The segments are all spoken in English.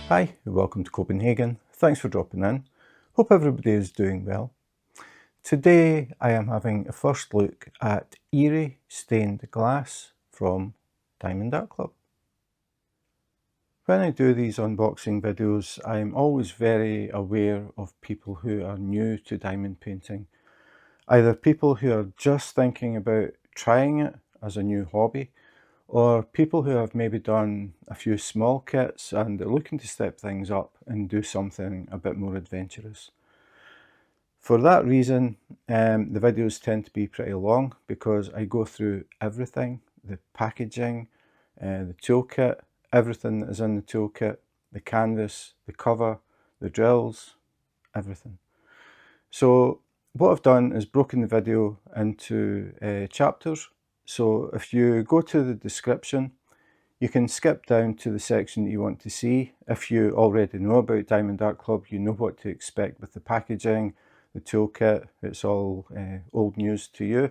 Hi, welcome to Copenhagen. Thanks for dropping in. Hope everybody is doing well. Today I am having a first look at Eerie Stained Glass from Diamond Art Club. When I do these unboxing videos, I'm always very aware of people who are new to diamond painting. Either people who are just thinking about trying it as a new hobby, or people who have maybe done a few small kits and are looking to step things up and do something a bit more adventurous. For that reason, the videos tend to be pretty long because I go through everything, the packaging, the toolkit, everything that is in the toolkit, the canvas, the cover, the drills, everything. So what I've done is broken the video into chapters. So if you go to the description, you can skip down to the section that you want to see. If you already know about Diamond Art Club, you know what to expect with the packaging, the toolkit, it's all old news to you.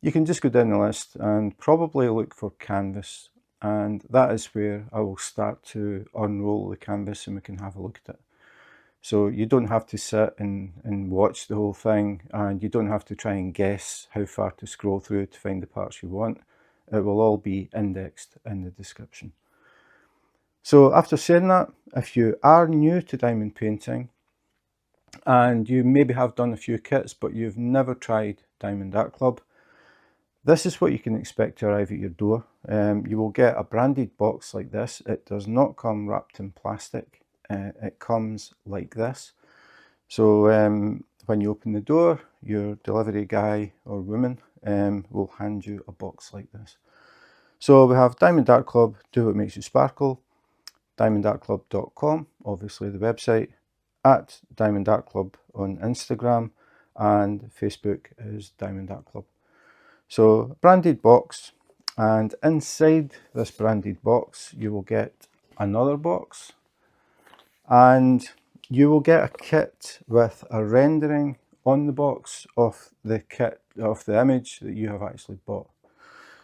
You can just go down the list and probably look for canvas, and that is where I will start to unroll the canvas and we can have a look at it. So you don't have to sit and watch the whole thing, and you don't have to try and guess how far to scroll through to find the parts you want. It will all be indexed in the description. So after saying that, if you are new to diamond painting and you maybe have done a few kits but you've never tried Diamond Art Club, this is what you can expect to arrive at your door. You will get a branded box like this. It does not come wrapped in plastic. It comes like this. So when you open the door, your delivery guy or woman will hand you a box like this. So we have Diamond Art Club, do what makes you sparkle, diamondartclub.com, obviously the website, at Diamond Art Club on Instagram, and Facebook is Diamond Art Club. So branded box, and inside this branded box you will get another box, and you will get a kit with a rendering on the box of the kit, of the image that you have actually bought.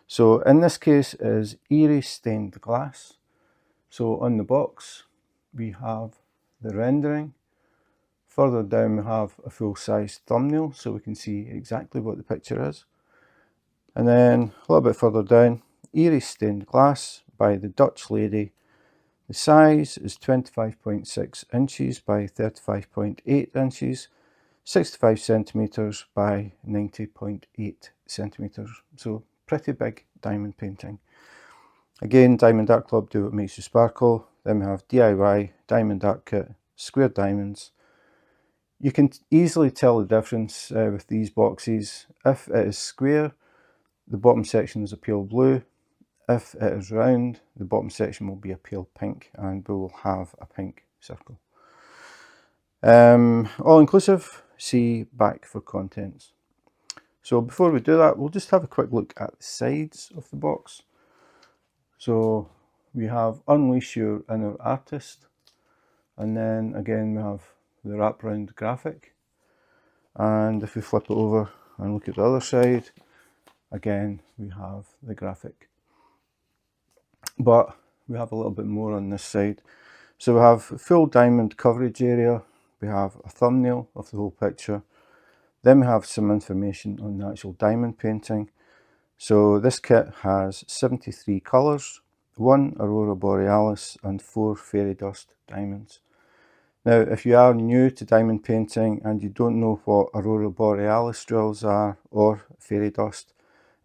So in this case is Eerie Stained Glass. So on the box we have the rendering. Further down we have a full-size thumbnail so we can see exactly what the picture is. And then a little bit further down, Eerie Stained Glass by the Dutch lady. The size is 25.6 inches by 35.8 inches, 65 centimeters by 90.8 centimeters. So pretty big diamond painting. Again, Diamond Art Club, do what makes you sparkle. Then we have DIY, Diamond Art Kit, square diamonds. You can easily tell the difference with these boxes. If it is square, the bottom section is a pale blue. If it is round, the bottom section will be a pale pink, and we will have a pink circle. All inclusive, see back for contents. So before we do that, we'll just have a quick look at the sides of the box. So we have Unleash Your Inner Artist, and then again we have the wraparound graphic. And if we flip it over and look at the other side, again we have the graphic. But we have a little bit more on this side. So we have full diamond coverage area, we have a thumbnail of the whole picture, then we have some information on the actual diamond painting. So this kit has 73 colours, 1 Aurora Borealis and 4 fairy dust diamonds. Now if you are new to diamond painting and you don't know what Aurora Borealis drills are or fairy dust,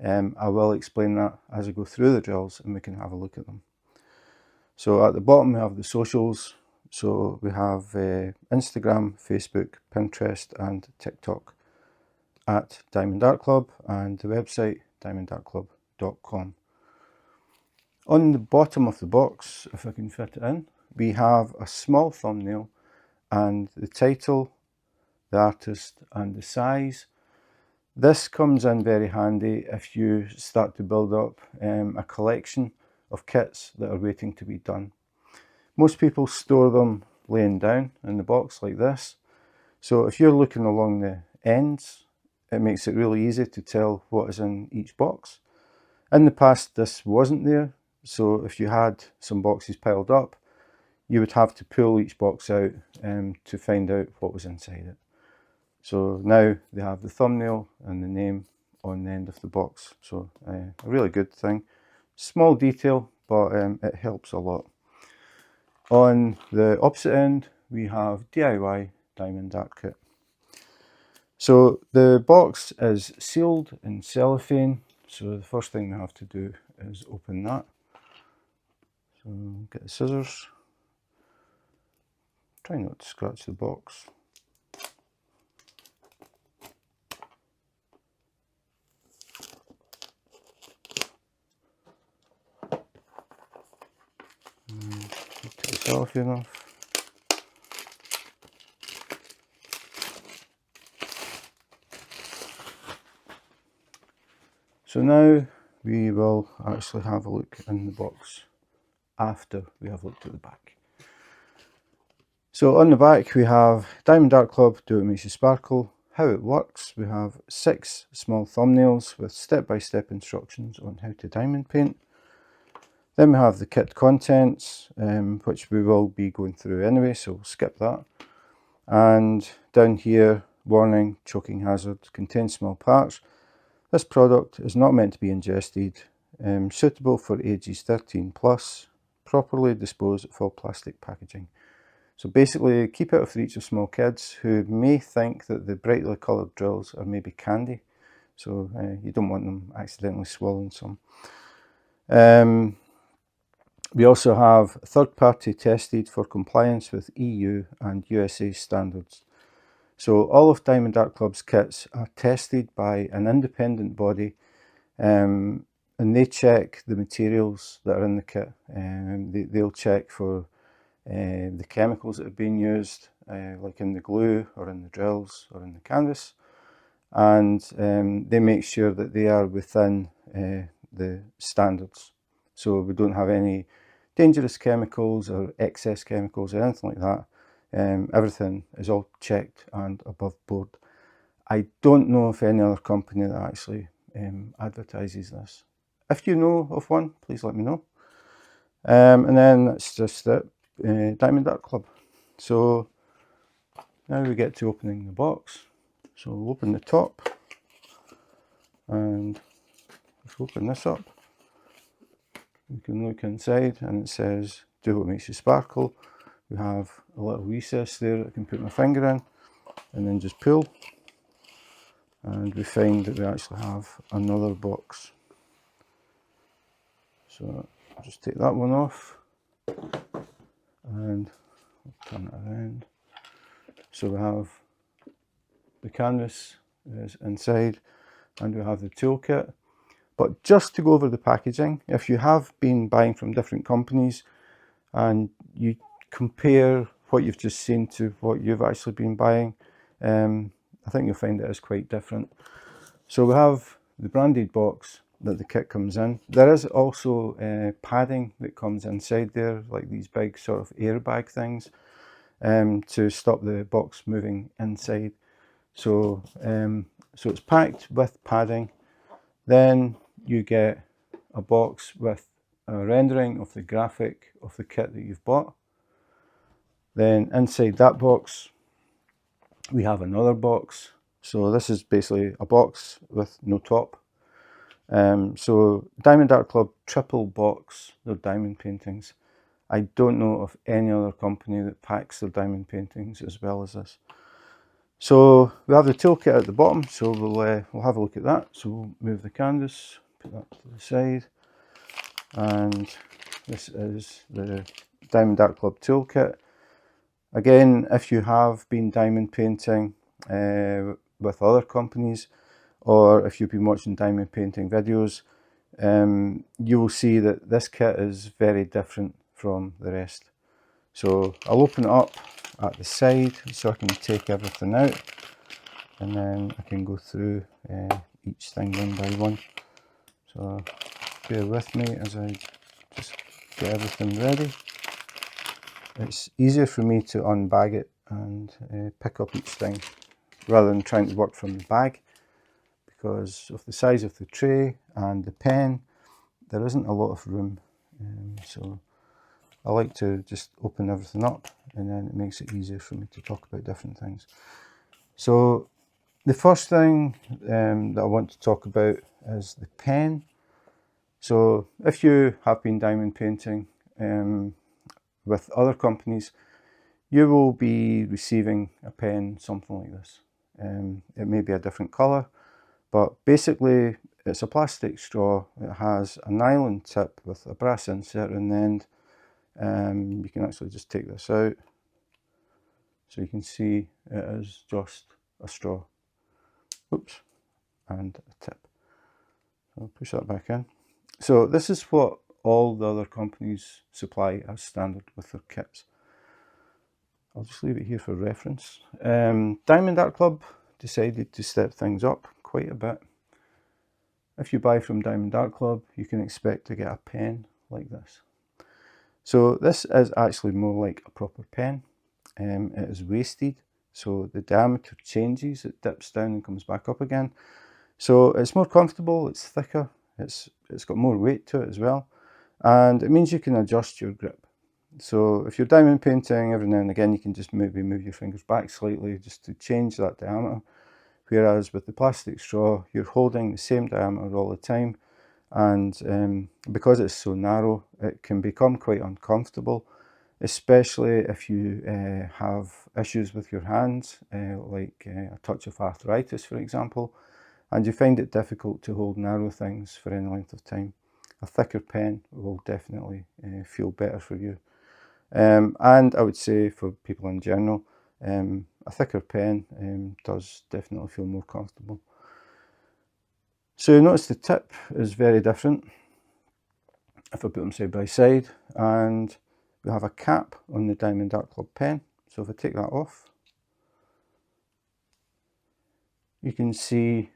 I will explain that as I go through the drills and we can have a look at them. So at the bottom we have the socials. So we have Instagram, Facebook, Pinterest and TikTok at Diamond Art Club, and the website diamondartclub.com. On the bottom of the box, if I can fit it in, we have a small thumbnail and the title, the artist and the size. This comes in very handy if you start to build up a collection of kits that are waiting to be done. Most people store them laying down in the box like this. So if you're looking along the ends, it makes it really easy to tell what is in each box. In the past this wasn't there, so if you had some boxes piled up, you would have to pull each box out to find out what was inside it. So now they have the thumbnail and the name on the end of the box. So a really good thing. Small detail, but it helps a lot. On the opposite end, we have DIY Diamond DAC kit. So the box is sealed in cellophane. So the first thing we have to do is open that. So get the scissors. Try not to scratch the box. Take the cellophane off. So now we will actually have a look in the box after we have looked at the back. So on the back we have Diamond Art Club Do What Makes You Sparkle, how it works. We have 6 small thumbnails with step-by-step instructions on how to diamond paint. Then we have the kit contents, which we will be going through anyway, so we'll skip that. And down here, warning, choking hazard, contains small parts. This product is not meant to be ingested, suitable for ages 13 plus, properly disposed of all plastic packaging. So basically keep out of reach of small kids who may think that the brightly coloured drills are maybe candy. So you don't want them accidentally swallowing some. We also have third-party tested for compliance with EU and USA standards. So all of Diamond Art Club's kits are tested by an independent body, and they check the materials that are in the kit. They'll check for the chemicals that have been used, like in the glue or in the drills or in the canvas, and they make sure that they are within the standards. So we don't have any dangerous chemicals or excess chemicals or anything like that. Everything is all checked and above board. I don't know of any other company that actually advertises this. If you know of one, please let me know. And then that's just it, Diamond Art Club. So now we get to opening the box. So we'll open the top and let's open this up. We can look inside and it says, do what makes you sparkle. We have a little recess there that I can put my finger in and then just pull. And we find that we actually have another box. So I'll just take that one off and turn it around. So we have the canvas is inside and we have the toolkit. But just to go over the packaging, if you have been buying from different companies and you compare what you've just seen to what you've actually been buying, I think you'll find it is quite different. So we have the branded box that the kit comes in. There is also padding that comes inside there, like these big sort of airbag things, to stop the box moving inside. So, so it's packed with padding. Then you get a box with a rendering of the graphic of the kit that you've bought. Then inside that box we have another box. So this is basically a box with no top. So Diamond Art Club triple box their diamond paintings. I don't know of any other company that packs their diamond paintings as well as this. So we have the toolkit at the bottom, so we'll have a look at that. So we'll move the canvas, put that to the side, and this is the Diamond Art Club toolkit. Again, if you have been diamond painting with other companies, or if you've been watching diamond painting videos, you will see that this kit is very different from the rest. So I'll open it up at the side so I can take everything out, and then I can go through each thing one by one. So bear with me as I just get everything ready. It's easier for me to unbag it and pick up each thing rather than trying to work from the bag, because of the size of the tray and the pen, there isn't a lot of room. So I like to just open everything up, and then it makes it easier for me to talk about different things. So the first thing that I want to talk about is the pen. So if you have been diamond painting with other companies, you will be receiving a pen something like this. It may be a different colour, but basically it's a plastic straw. It has a nylon tip with a brass insert in the end. You can actually just take this out, so you can see it is just a straw. Oops, and a tip. So I'll push that back in. So this is what all the other companies supply as standard with their kits. I'll just leave it here for reference. Diamond Art Club decided to step things up quite a bit. If you buy from Diamond Art Club, you can expect to get a pen like this. So this is actually more like a proper pen. It is wasted, so the diameter changes, it dips down and comes back up again. So it's more comfortable, it's thicker, it's got more weight to it as well, and it means you can adjust your grip. So if you're diamond painting, every now and again you can just maybe move your fingers back slightly just to change that diameter, whereas with the plastic straw you're holding the same diameter all the time, and because it's so narrow it can become quite uncomfortable, especially if you have issues with your hands, like a touch of arthritis for example, and you find it difficult to hold narrow things for any length of time. A thicker pen will definitely feel better for you. And I would say for people in general, a thicker pen does definitely feel more comfortable. So you notice the tip is very different if I put them side by side, and we have a cap on the Diamond Art Club pen. So if I take that off, you can see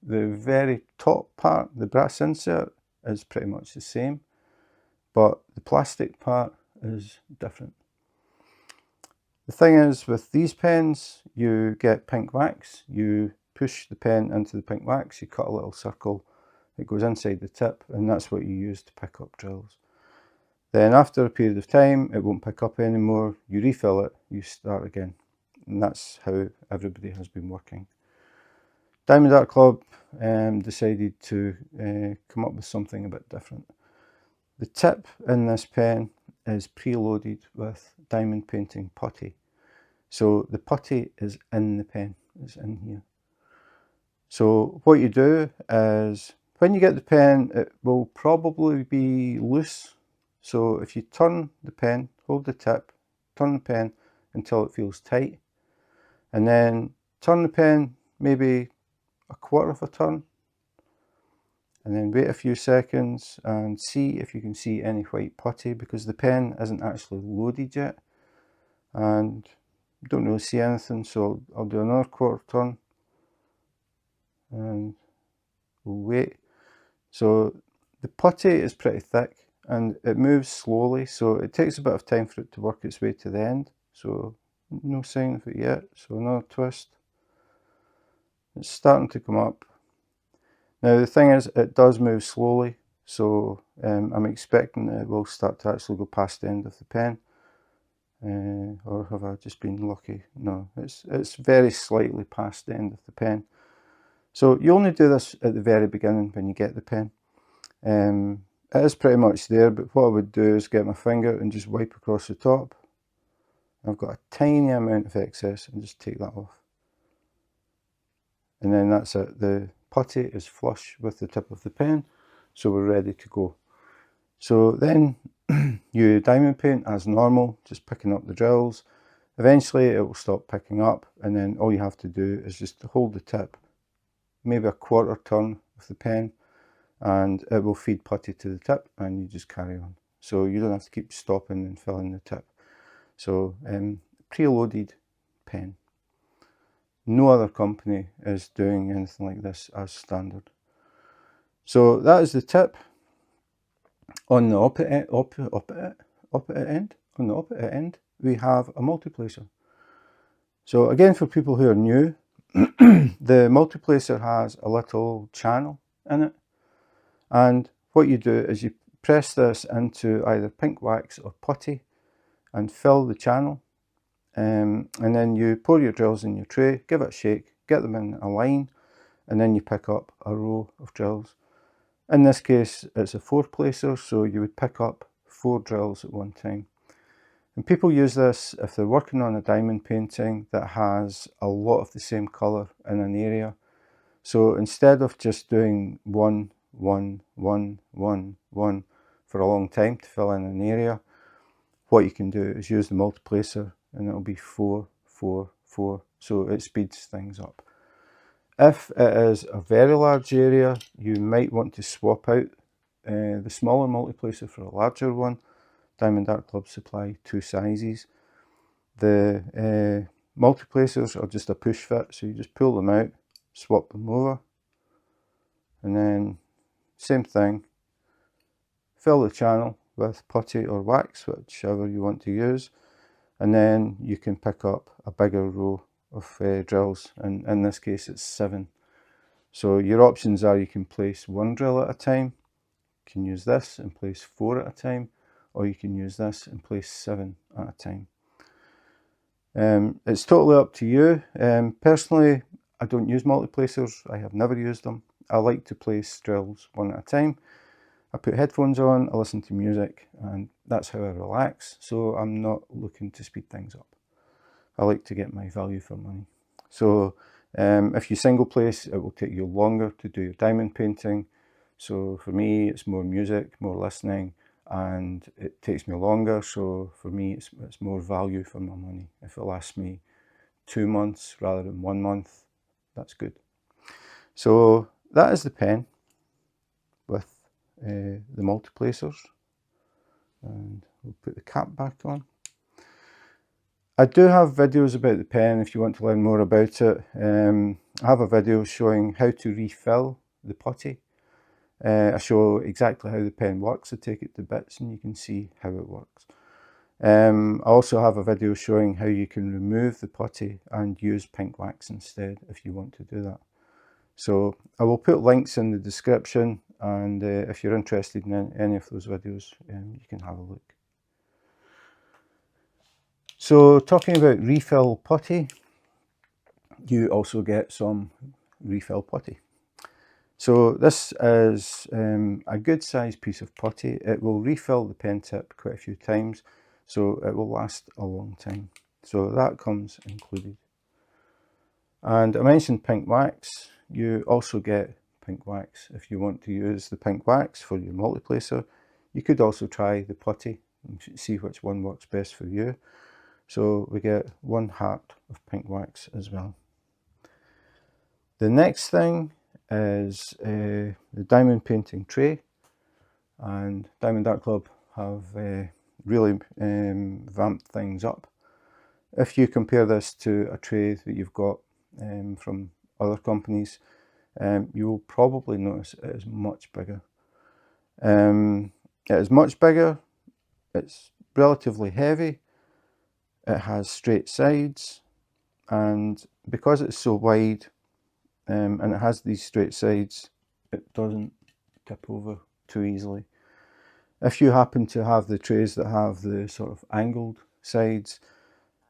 the very top part, the brass insert, is pretty much the same, but the plastic part is different. The thing is, with these pens, you get pink wax. You push the pen into the pink wax, you cut a little circle, it goes inside the tip, and that's what you use to pick up drills. Then after a period of time, it won't pick up anymore, you refill it, you start again. And that's how everybody has been working. Diamond Art Club decided to come up with something a bit different. The tip in this pen is preloaded with diamond painting putty. So the putty is in the pen, it's in here. So what you do is, when you get the pen, it will probably be loose. So if you turn the pen, hold the tip, turn the pen until it feels tight, and then turn the pen maybe a quarter of a turn, and then wait a few seconds and see if you can see any white putty, because the pen isn't actually loaded yet and don't really see anything. So I'll do another quarter turn and we'll wait. So the putty is pretty thick and it moves slowly, so it takes a bit of time for it to work its way to the end. So no sign of it yet. So another twist, it's starting to come up. Now the thing is, it does move slowly, so I'm expecting it will start to actually go past the end of the pen. Or have I just been lucky? No, it's very slightly past the end of the pen. So you only do this at the very beginning when you get the pen. It is pretty much there, but what I would do is get my finger and just wipe across the top. I've got a tiny amount of excess and just take that off. And then that's it. The putty is flush with the tip of the pen, so we're ready to go. So then you diamond paint as normal, just picking up the drills. Eventually it will stop picking up, and then all you have to do is just hold the tip, maybe a quarter turn with the pen, and it will feed putty to the tip, and you just carry on. So you don't have to keep stopping and filling the tip. So preloaded pen. No other company is doing anything like this as standard. So that is the tip. On the opposite end, we have a multiplacer. So again, for people who are new, the multiplacer has a little channel in it, and what you do is you press this into either pink wax or putty and fill the channel. And then you pour your drills in your tray, give it a shake, get them in a line, and then you pick up a row of drills. In this case, it's a 4-placer, so you would pick up 4 drills at one time. And people use this if they're working on a diamond painting that has a lot of the same colour in an area. So instead of just doing 1, 1, 1, 1, 1 for a long time to fill in an area, what you can do is use the multiplacer and it'll be 4, 4, 4, so it speeds things up. If it is a very large area, you might want to swap out the smaller multiplacer for a larger one. Diamond Art Club supply 2 sizes. The multiplacers are just a push fit, so you just pull them out, swap them over, and then same thing, fill the channel with putty or wax, whichever you want to use, and then you can pick up a bigger row of drills, and in this case it's 7. So your options are you can place 1 drill at a time, you can use this and place 4 at a time, or you can use this and place 7 at a time. It's totally up to you. Personally, I don't use multiplacers. I have never used them. I like to place drills 1 at a time. I put headphones on, I listen to music, and that's how I relax. So I'm not looking to speed things up. I like to get my value for money. So if you single place, it will take you longer to do your diamond painting. So for me, it's more music, more listening, and it takes me longer. So for me, it's more value for my money. If it lasts me 2 months rather than 1 month, that's good. So that is the pen with the multiplacers, and we'll put the cap back on. I do have videos about the pen if you want to learn more about it. I have a video showing how to refill the putty. I show exactly how the pen works. I take it to bits and you can see how it works. I also have a video showing how you can remove the putty and use pink wax instead if you want to do that. So I will put links in the description, and if you're interested in any of those videos, you can have a look. So talking about refill putty, you also get some refill putty. So this is a good sized piece of putty. It will refill the pen tip quite a few times, so it will last a long time. So that comes included. And I mentioned pink wax. You also get pink wax if you want to use the pink wax for your multiplacer. You could also try the putty and see which one works best for you. So we get 1 heart of pink wax as well. The next thing is the diamond painting tray, and Diamond Art Club have really vamped things up. If you compare this to a tray that you've got from other companies, you will probably notice it is much bigger. It is much bigger, it's relatively heavy, it has straight sides, and because it's so wide and it has these straight sides, it doesn't tip over too easily. If you happen to have the trays that have the sort of angled sides,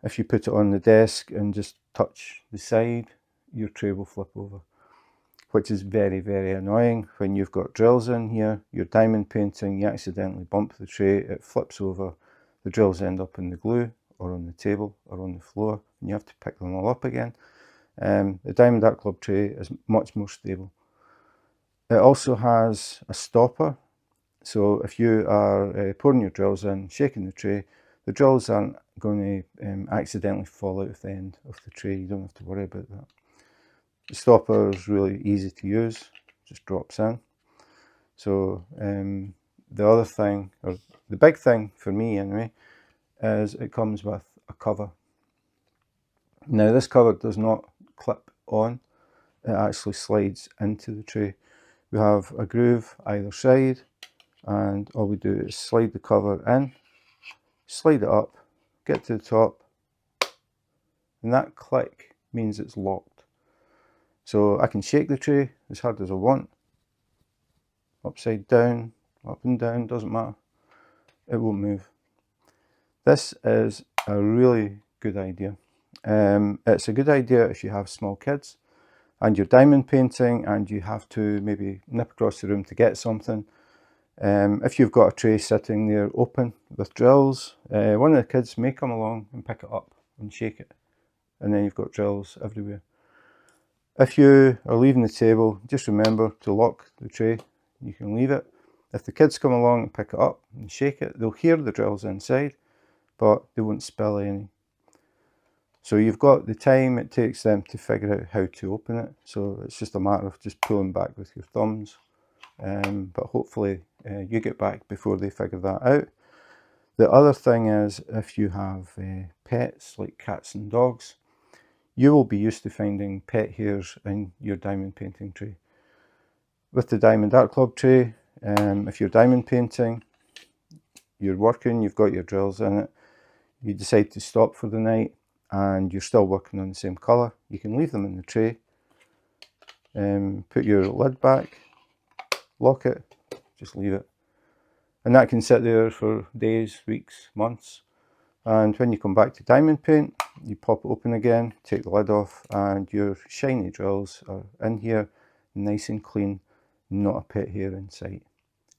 if you put it on the desk and just touch the side, your tray will flip over, which is very, very annoying. When you've got drills in here, you're diamond painting, you accidentally bump the tray, it flips over, the drills end up in the glue or on the table or on the floor, and you have to pick them all up again. The Diamond Art Club tray is much more stable. It also has a stopper, so if you are pouring your drills in, shaking the tray, the drills aren't going to accidentally fall out of the end of the tray. You don't have to worry about that. The stopper is really easy to use, just drops in. So the other thing, or the big thing for me anyway, is it comes with a cover. Now this cover does not clip on, it actually slides into the tray. We have a groove either side, and all we do is slide the cover in, slide it up, get to the top, and that click means it's locked. So I can shake the tray as hard as I want, upside down, up and down, doesn't matter. It won't move. This is a really good idea. It's a good idea if you have small kids and you're diamond painting and you have to maybe nip across the room to get something. If you've got a tray sitting there open with drills, one of the kids may come along and pick it up and shake it, and then you've got drills everywhere. If you are leaving the table, just remember to lock the tray. You can leave it. If the kids come along and pick it up and shake it, they'll hear the drills inside, but they won't spill any. So you've got the time it takes them to figure out how to open it. So it's just a matter of just pulling back with your thumbs. But hopefully you get back before they figure that out. The other thing is, if you have pets like cats and dogs, you will be used to finding pet hairs in your diamond painting tray. With the Diamond Art Club tray, if you're diamond painting, you're working, you've got your drills in it, you decide to stop for the night and you're still working on the same colour, you can leave them in the tray, put your lid back, lock it, just leave it. And that can sit there for days, weeks, months. And when you come back to diamond paint, you pop it open again, take the lid off, and your shiny drills are in here, nice and clean, not a pet hair in sight,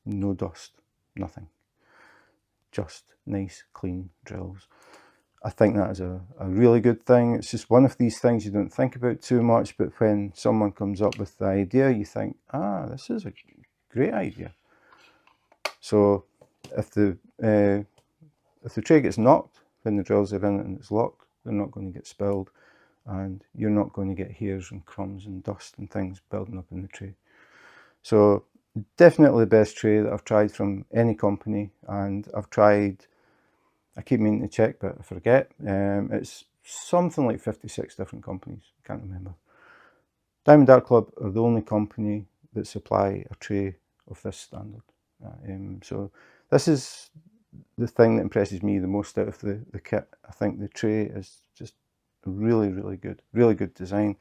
no dust, nothing. Just nice, clean drills. I think that is a really good thing. It's just one of these things you don't think about too much, but when someone comes up with the idea, you think, ah, this is a great idea. So if the tray gets knocked when the drills are in it and it's locked, they're not going to get spilled, and you're not going to get hairs and crumbs and dust and things building up in the tray. So definitely the best tray that I've tried from any company, and I've tried, I keep meaning to check but I forget, it's something like 56 different companies, can't remember. Diamond Art Club are the only company that supply a tray of this standard. So this is the thing that impresses me the most out of the kit. I think the tray is just really, really good design,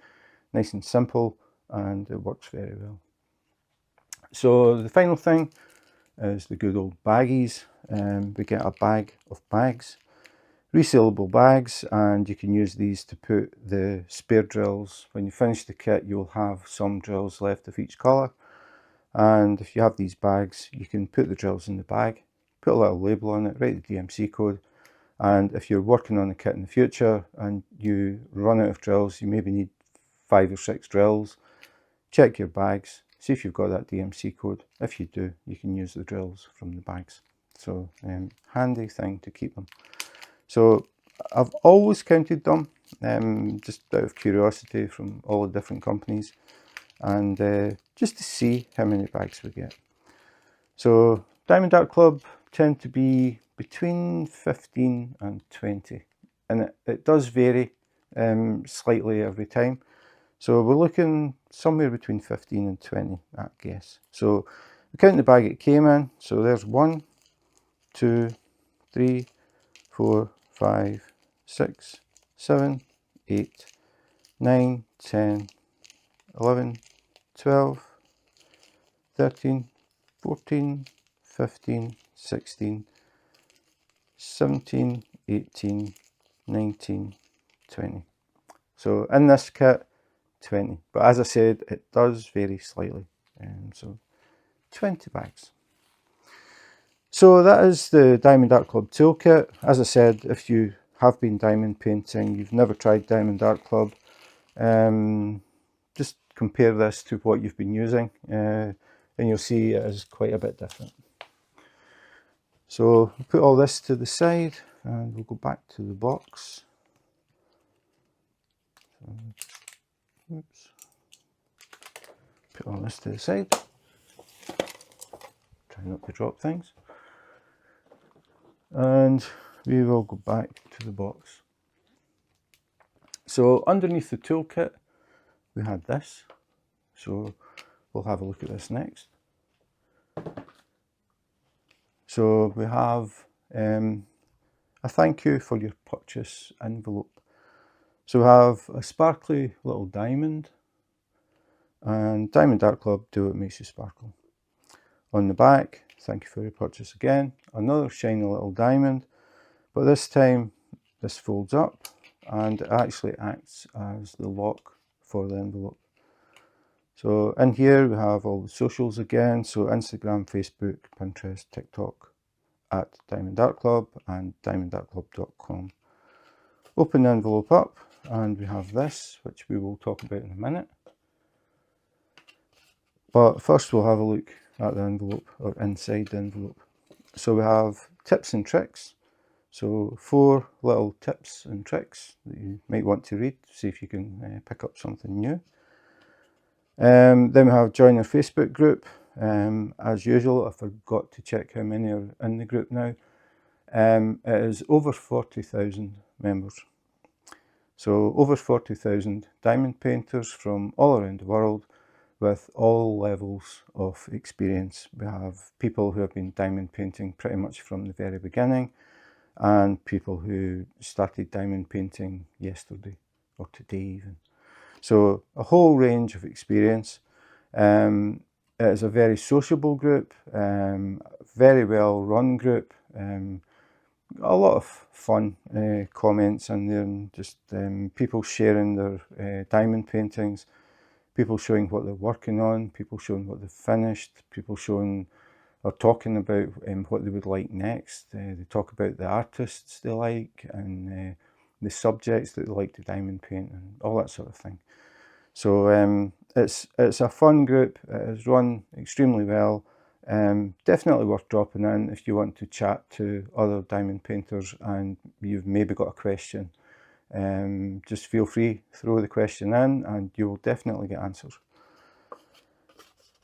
nice and simple, and it works very well. So the final thing is the good old baggies. We get a bag of bags, resealable bags, and you can use these to put the spare drills. When you finish the kit, you'll have some drills left of each colour, and if you have these bags, you can put the drills in the bag, put a little label on it, write the DMC code, and if you're working on a kit in the future and you run out of drills, you maybe need 5 or 6 drills, check your bags, see if you've got that DMC code. If you do, you can use the drills from the bags. So handy thing to keep them. So I've always counted them, just out of curiosity, from all the different companies, and just to see how many bags we get. So Diamond Art Club tend to be between 15 and 20, and it does vary slightly every time. So we're looking somewhere between 15 and 20, I guess. So we count the bag it came in. So there's 1, 2, 3, 4, 5, 6, 7, 8, 9, 10, 11, 12, 13, 14, 15, 16, 17, 18, 19, 20. So in this kit, 20. But as I said, it does vary slightly. So 20 bags. So that is the Diamond Art Club toolkit. As I said, if you have been diamond painting, you've never tried Diamond Art Club, just compare this to what you've been using, and you'll see it is quite a bit different. So I'll put all this to the side and we'll go back to the box. Oops. Put all this to the side. Try not to drop things. And we will go back to the box. So underneath the toolkit, we had this. So we'll have a look at this next. So we have a thank you for your purchase envelope. So we have a sparkly little diamond, and Diamond Art Club, do what makes you sparkle. On the back, thank you for your purchase again. Another shiny little diamond, but this time this folds up and it actually acts as the lock for the envelope. So in here we have all the socials again, so Instagram, Facebook, Pinterest, TikTok, at Diamond Art Club and diamondartclub.com. Open the envelope up and we have this, which we will talk about in a minute. But first we'll have a look at the envelope, or inside the envelope. So we have tips and tricks. So 4 little tips and tricks that you might want to read, see if you can pick up something new. Then we have join our Facebook group. As usual, I forgot to check how many are in the group now. It is over 40,000 members. So over 40,000 diamond painters from all around the world with all levels of experience. We have people who have been diamond painting pretty much from the very beginning, and people who started diamond painting yesterday or today even. So a whole range of experience. It is a very sociable group, very well run group, a lot of fun comments in there, and just people sharing their diamond paintings, people showing what they're working on, people showing what they've finished, people showing or talking about what they would like next. They talk about the artists they like and the subjects that they like to diamond paint and all that sort of thing. So it's a fun group. It is run extremely well. Definitely worth dropping in if you want to chat to other diamond painters and you've maybe got a question. Just feel free, throw the question in and you will definitely get answers.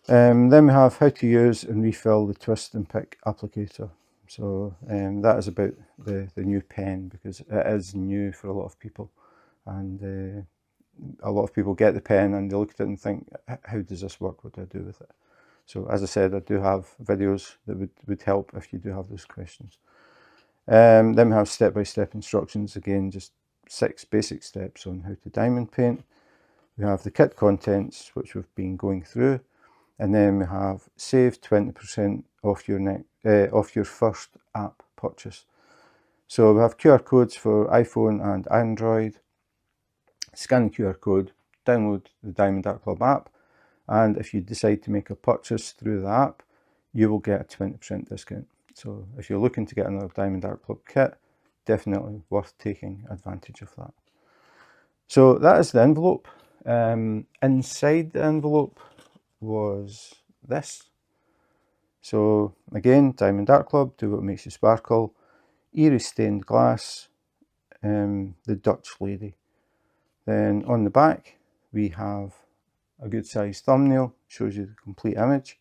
Then we have how to use and refill the twist and pick applicator. So that is about the new pen, because it is new for a lot of people, and a lot of people get the pen and they look at it and think, how does this work? What do I do with it? So as I said, I do have videos that would help if you do have those questions. Then we have step-by-step instructions, again just 6 basic steps on how to diamond paint. We have the kit contents, which we've been going through, and then we have save 20% off your first app purchase. So we have QR codes for iPhone and Android. Scan the QR code, download the Diamond Art Club app, and if you decide to make a purchase through the app, you will get a 20% discount. So if you're looking to get another Diamond Art Club kit, definitely worth taking advantage of that. So that is the envelope. Inside the envelope was this. So again, Diamond Art Club, do what makes you sparkle. Eerie Stained Glass, the Dutch Lady. Then on the back we have a good sized thumbnail, shows you the complete image.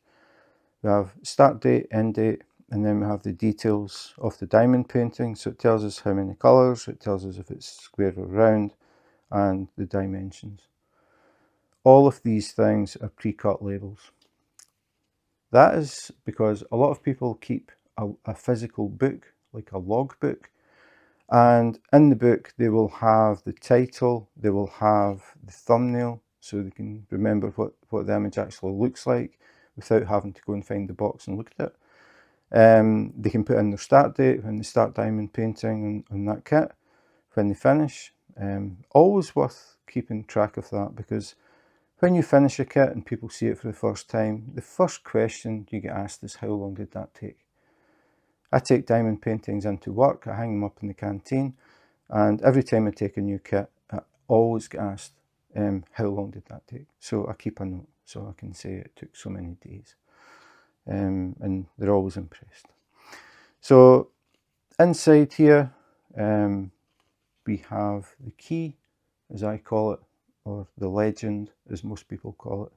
We have start date, end date, and then we have the details of the diamond painting. So it tells us how many colours, it tells us if it's square or round, and the dimensions. All of these things are pre-cut labels. That is because a lot of people keep a physical book, like a log book, and in the book they will have the title, they will have the thumbnail, so they can remember what the image actually looks like without having to go and find the box and look at it. They can put in their start date, when they start diamond painting on that kit, when they finish. Always worth keeping track of that, because when you finish a kit and people see it for the first time, the first question you get asked is, how long did that take? I take diamond paintings into work, I hang them up in the canteen, and every time I take a new kit, I always get asked, how long did that take? So I keep a note, so I can say it took so many days. And they're always impressed. So inside here, we have the key, as I call it, or the legend, as most people call it.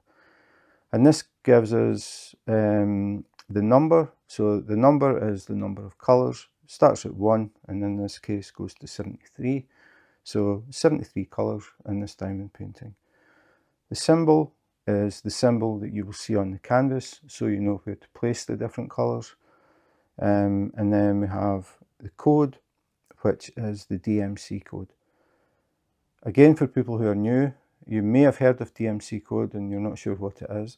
And this gives us the number. So the number is the number of colours. Starts at 1, and in this case goes to 73. So 73 colours in this diamond painting. The symbol is the symbol that you will see on the canvas, so you know where to place the different colours. And then we have the code, which is the DMC code. Again, for people who are new, you may have heard of DMC code and you're not sure what it is.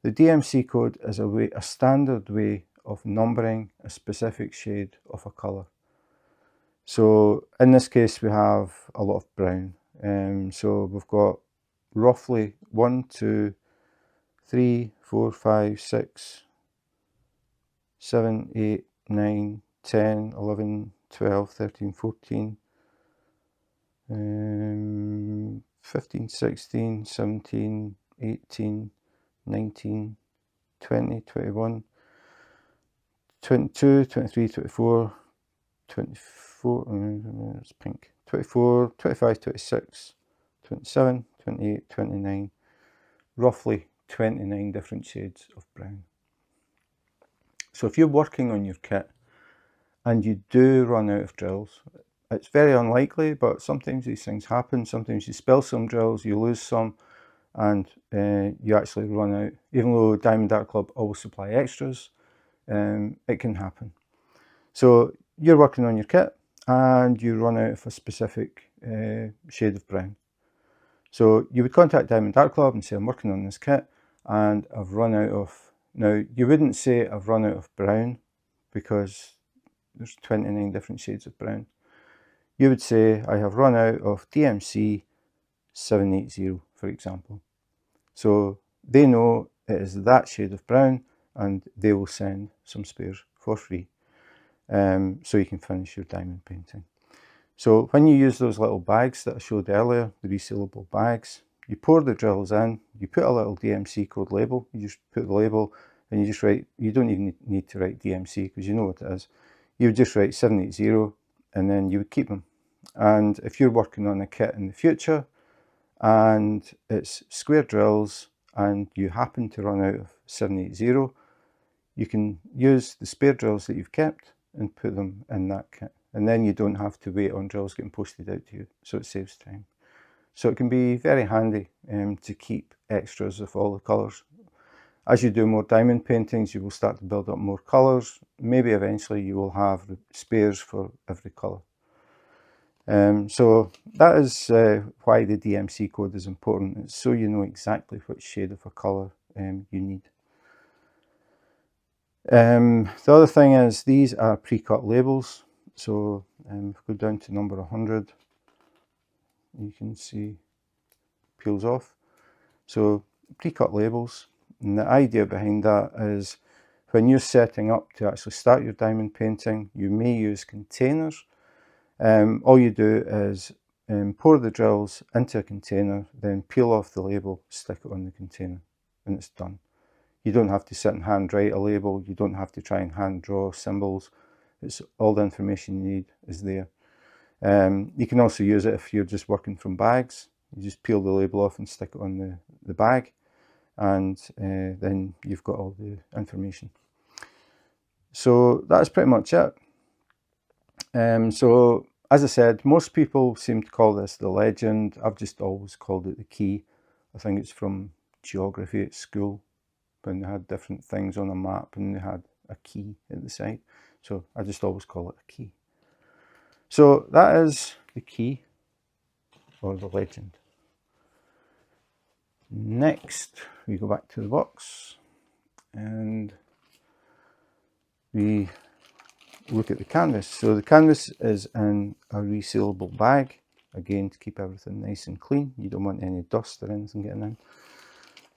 The DMC code is a standard way of numbering a specific shade of a colour. So in this case we have a lot of brown. So we've got roughly 1, 2, 3, 4, 5, 6, 7, 8, 9, 10, 11, 12, 13, 14, 15, 16, 17, 18, 19, 20, 21, 22, 23, 24, 24, it's pink, 24, 25, 26, 27, 28, 29, roughly 29 different shades of brown. So if you're working on your kit and you do run out of drills, it's very unlikely, but sometimes these things happen. Sometimes you spill some drills, you lose some, and you actually run out. Even though Diamond Art Club always supply extras, it can happen. So you're working on your kit and you run out of a specific shade of brown. So you would contact Diamond Art Club and say, I'm working on this kit and I've run out of, now you wouldn't say I've run out of brown because there's 29 different shades of brown. You would say I have run out of DMC 780, for example. So they know it is that shade of brown and they will send some spares for free. So you can finish your diamond painting. So when you use those little bags that I showed earlier, the resealable bags, you pour the drills in, you put a little DMC code label, you just put the label and you just write, you don't even need to write DMC because you know what it is. You would just write 780 and then you would keep them. And if you're working on a kit in the future and it's square drills and you happen to run out of 780, you can use the spare drills that you've kept and put them in that kit. And then you don't have to wait on drills getting posted out to you, so it saves time. So it can be very handy to keep extras of all the colours. As you do more diamond paintings, you will start to build up more colours. Maybe eventually you will have spares for every colour. So that is why the DMC code is important. It's so you know exactly which shade of a colour you need. The other thing is these are pre-cut labels. So if we go down to number 100, you can see peels off. So pre-cut labels, and the idea behind that is when you're setting up to actually start your diamond painting, you may use containers. All you do is pour the drills into a container, then peel off the label, stick it on the container, and it's done. You don't have to sit and hand write a label, you don't have to try and hand draw symbols. It's all the information you need is there. You can also use it if you're just working from bags. You just peel the label off and stick it on the bag, and then you've got all the information. So that's pretty much it. So as I said, most people seem to call this the legend. I've just always called it the key. I think it's from geography at school when they had different things on a map and they had a key at the side. So I just always call it a key. So that is the key, or the legend. Next, we go back to the box and we look at the canvas. So the canvas is in a resealable bag, again to keep everything nice and clean. You don't want any dust or anything getting in.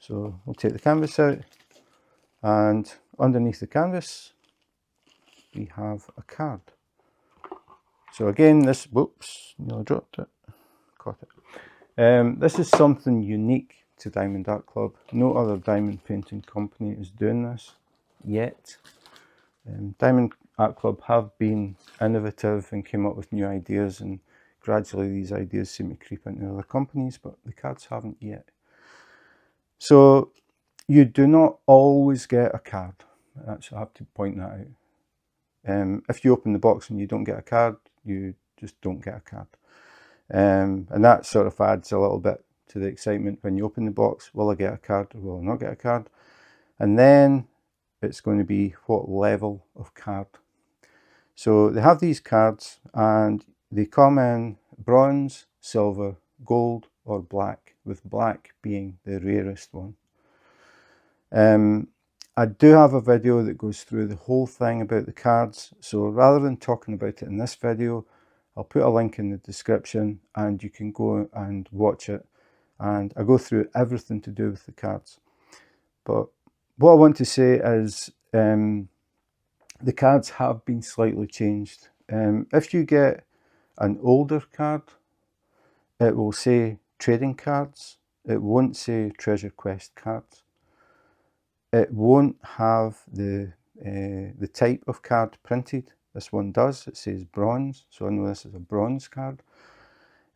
So we'll take the canvas out, and underneath the canvas we have a card. So again, this, whoops, I dropped it, caught it. This is something unique to Diamond Art Club. No other diamond painting company is doing this yet. Diamond Art Club have been innovative and came up with new ideas, and gradually these ideas seem to creep into other companies, but the cards haven't yet. So you do not always get a card. I have to point that out. If you open the box and you don't get a card, you just don't get a card. And that sort of adds a little bit to the excitement when you open the box. Will I get a card or will I not get a card? And then it's going to be what level of card. So they have these cards and they come in bronze, silver, gold or black, with black being the rarest one. I do have a video that goes through the whole thing about the cards, so rather than talking about it in this video, I'll put a link in the description and you can go and watch it, and I go through everything to do with the cards. But what I want to say is the cards have been slightly changed. If you get an older card, it will say trading cards, it won't say treasure quest cards. It won't have the type of card printed. This one does. It says bronze, so I know this is a bronze card.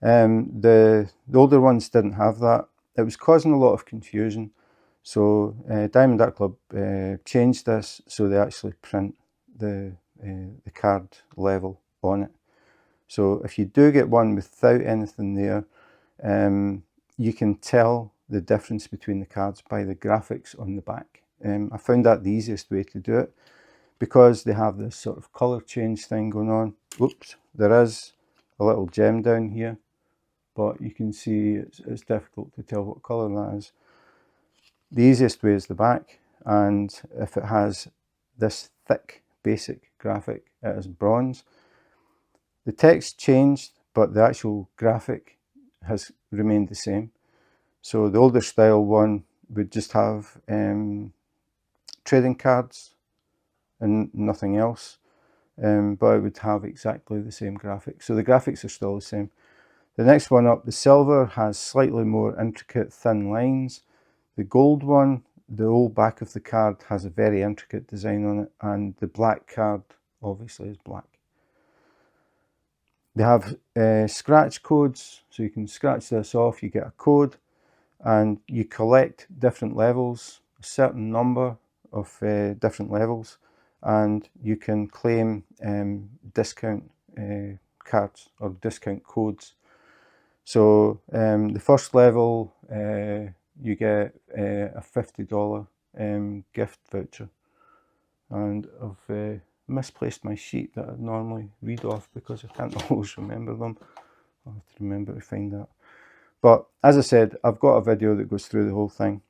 The older ones didn't have that. It was causing a lot of confusion. So Diamond Art Club changed this so they actually print the card level on it. So if you do get one without anything there, you can tell the difference between the cards by the graphics on the back. I found that the easiest way to do it because they have this sort of colour change thing going on. Oops, there is a little gem down here, but you can see it's difficult to tell what colour that is. The easiest way is the back, and if it has this thick basic graphic, it is bronze. The text changed, but the actual graphic has remained the same. So the older style one would just have trading cards and nothing else, but it would have exactly the same graphics. So the graphics are still the same. The next one up, the silver, has slightly more intricate thin lines. The gold one, the whole back of the card has a very intricate design on it, and the black card obviously is black. They have scratch codes, so you can scratch this off, you get a code, and you collect different levels, a certain number of different levels, and you can claim discount cards or discount codes. So the first level, you get a $50 gift voucher, and I've misplaced my sheet that I normally read off because I can't always remember them. I'll have to remember to find that. But as I said, I've got a video that goes through the whole thing.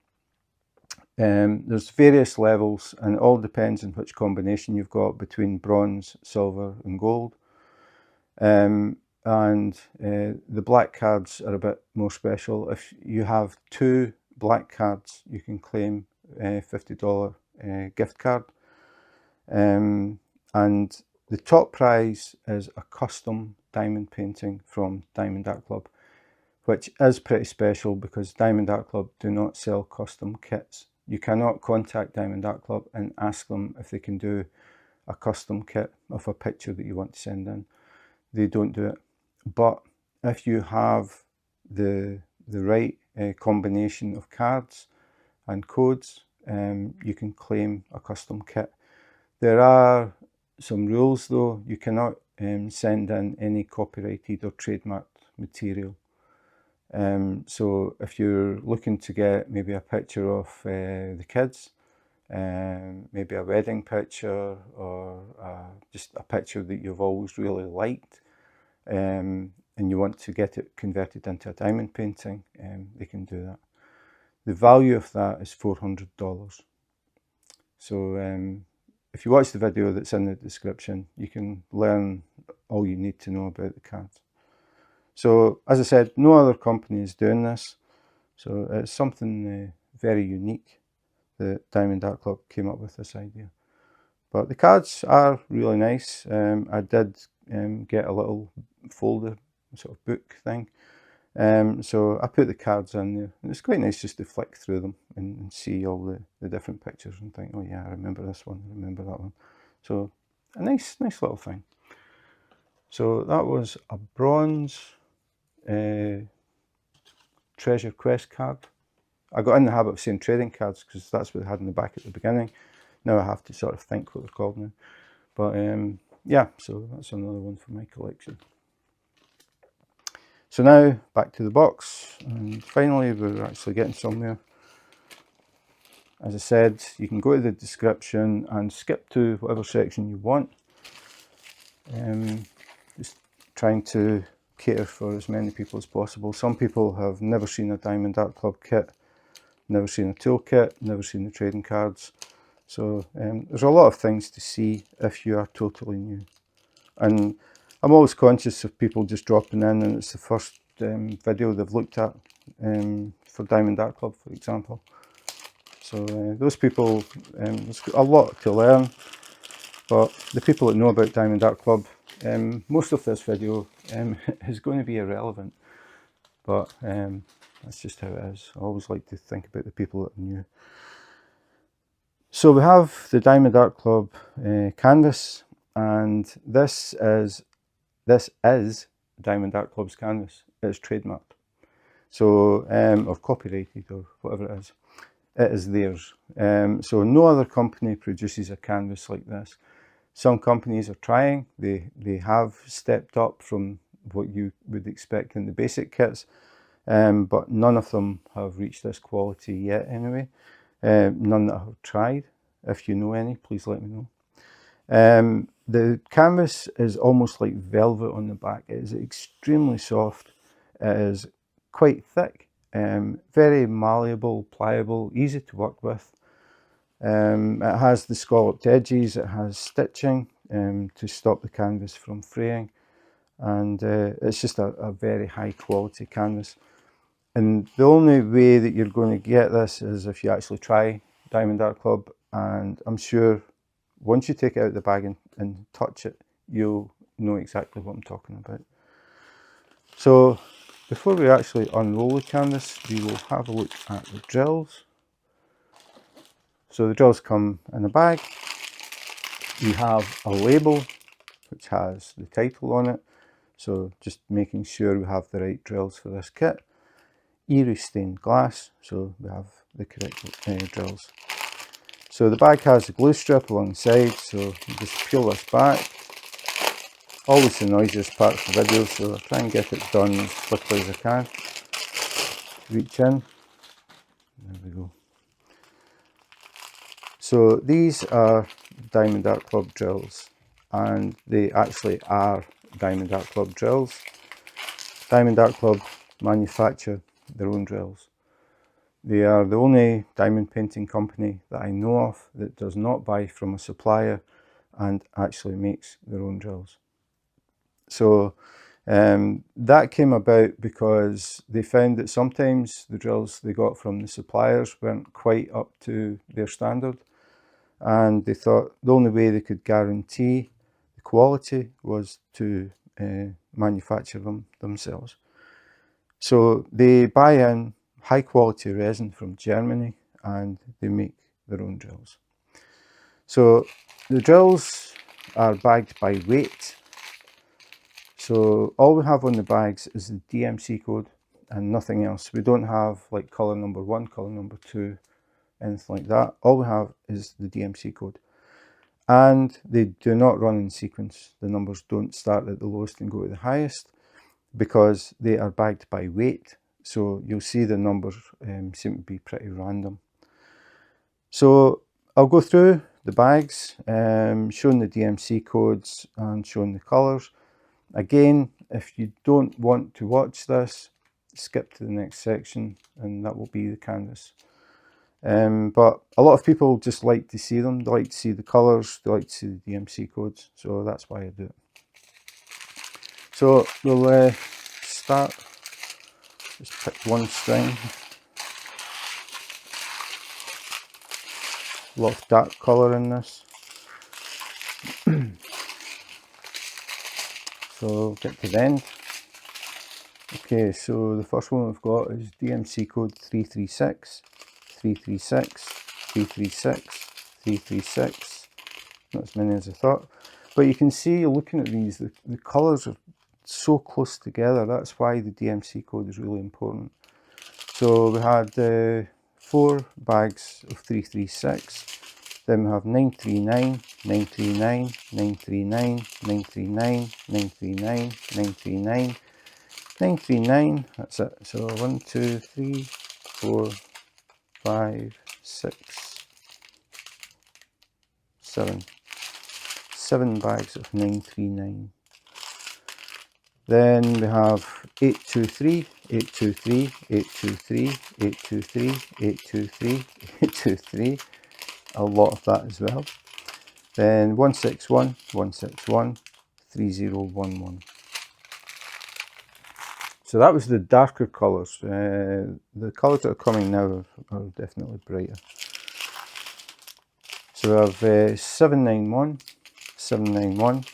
There's various levels, and it all depends on which combination you've got between bronze, silver and gold. And the black cards are a bit more special. If you have 2 black cards, you can claim a $50 gift card. And the top prize is a custom diamond painting from Diamond Art Club, which is pretty special because Diamond Art Club do not sell custom kits. You cannot contact Diamond Art Club and ask them if they can do a custom kit of a picture that you want to send in. They don't do it. But if you have the right combination of cards and codes, you can claim a custom kit. There are some rules though. You cannot send in any copyrighted or trademarked material. So if you're looking to get maybe a picture of the kids, maybe a wedding picture, or just a picture that you've always really liked, and you want to get it converted into a diamond painting, they can do that. The value of that is $400. So if you watch the video that's in the description, you can learn all you need to know about the cards. So as I said, no other company is doing this, so it's something very unique that Diamond Art Club came up with this idea. But the cards are really nice. I did get a little folder, sort of book thing, so I put the cards in there, and it's quite nice just to flick through them and see all the different pictures and think, oh yeah, I remember this one, I remember that one. So a nice little thing. So that was a bronze treasure quest card. I got in the habit of saying trading cards because that's what they had in the back at the beginning. Now I have to sort of think what they're called now. But yeah, so that's another one for my collection. So now back to the box, and finally we're actually getting somewhere. As I said, you can go to the description and skip to whatever section you want. Just trying to cater for as many people as possible. Some people have never seen a Diamond Art Club kit, never seen a toolkit, never seen the trading cards. So there's a lot of things to see if you are totally new. And I'm always conscious of people just dropping in and it's the first video they've looked at for Diamond Art Club, for example. So those people, there's a lot to learn, but the people that know about Diamond Art Club, most of this video is going to be irrelevant, but that's just how it is. I always like to think about the people that are new. So we have the Diamond Art Club canvas, and this is Diamond Art Club's canvas. It's trademarked, so or copyrighted or whatever it is. It is theirs. So no other company produces a canvas like this. Some companies are trying. They have stepped up from what you would expect in the basic kits, but none of them have reached this quality yet anyway. None that have tried. If you know any, please let me know. The canvas is almost like velvet on the back. It is extremely soft. It is quite thick. Very malleable, pliable, easy to work with. It has the scalloped edges, it has stitching to stop the canvas from fraying, and it's just a very high quality canvas. And the only way that you're going to get this is if you actually try Diamond Art Club, and I'm sure once you take it out of the bag and touch it, you'll know exactly what I'm talking about. So before we actually unroll the canvas, we will have a look at the drills. So the drills come in a bag. We have a label which has the title on it, so just making sure we have the right drills for this kit. Eerie Stained Glass, so we have the correct drills. So the bag has a glue strip alongside, so you just peel this back. Always the noisiest part of the video, so I'll try and get it done as quickly as I can. Reach in, there we go. So these are Diamond Art Club drills, and they actually are Diamond Art Club drills. Diamond Art Club manufacture their own drills. They are the only diamond painting company that I know of that does not buy from a supplier and actually makes their own drills. So that came about because they found that sometimes the drills they got from the suppliers weren't quite up to their standard, and they thought the only way they could guarantee the quality was to manufacture them themselves. So they buy in high quality resin from Germany and they make their own drills. So the drills are bagged by weight. So all we have on the bags is the DMC code and nothing else. We don't have like color number 1, color number 2, anything like that. All we have is the DMC code. And they do not run in sequence. The numbers don't start at the lowest and go to the highest because they are bagged by weight. So you'll see the numbers seem to be pretty random. So I'll go through the bags, showing the DMC codes and showing the colors. Again, if you don't want to watch this, skip to the next section and that will be the canvas. But a lot of people just like to see them. They like to see the colors, they like to see the DMC codes, so that's why I do it. So we'll start, just pick one string. A lot of dark colour in this. So get to the end. Okay, so the first one we've got is DMC code 336, 336, 336, 336. Not as many as I thought. But you can see, looking at these, the colours are so close together. That's why the DMC code is really important. So we had 4 bags of 336. Then we have 939, 939, 939, 939, 939, 939, 939. That's it. So 1, 2, 3, 4, 5, 6, 7. 7 bags of 939. Then we have 823, 823, 823, 823, 823, 823, a lot of that as well. Then 161, 161, 3011. So that was the darker colours. The colours that are coming now are definitely brighter. So we have 791, 791,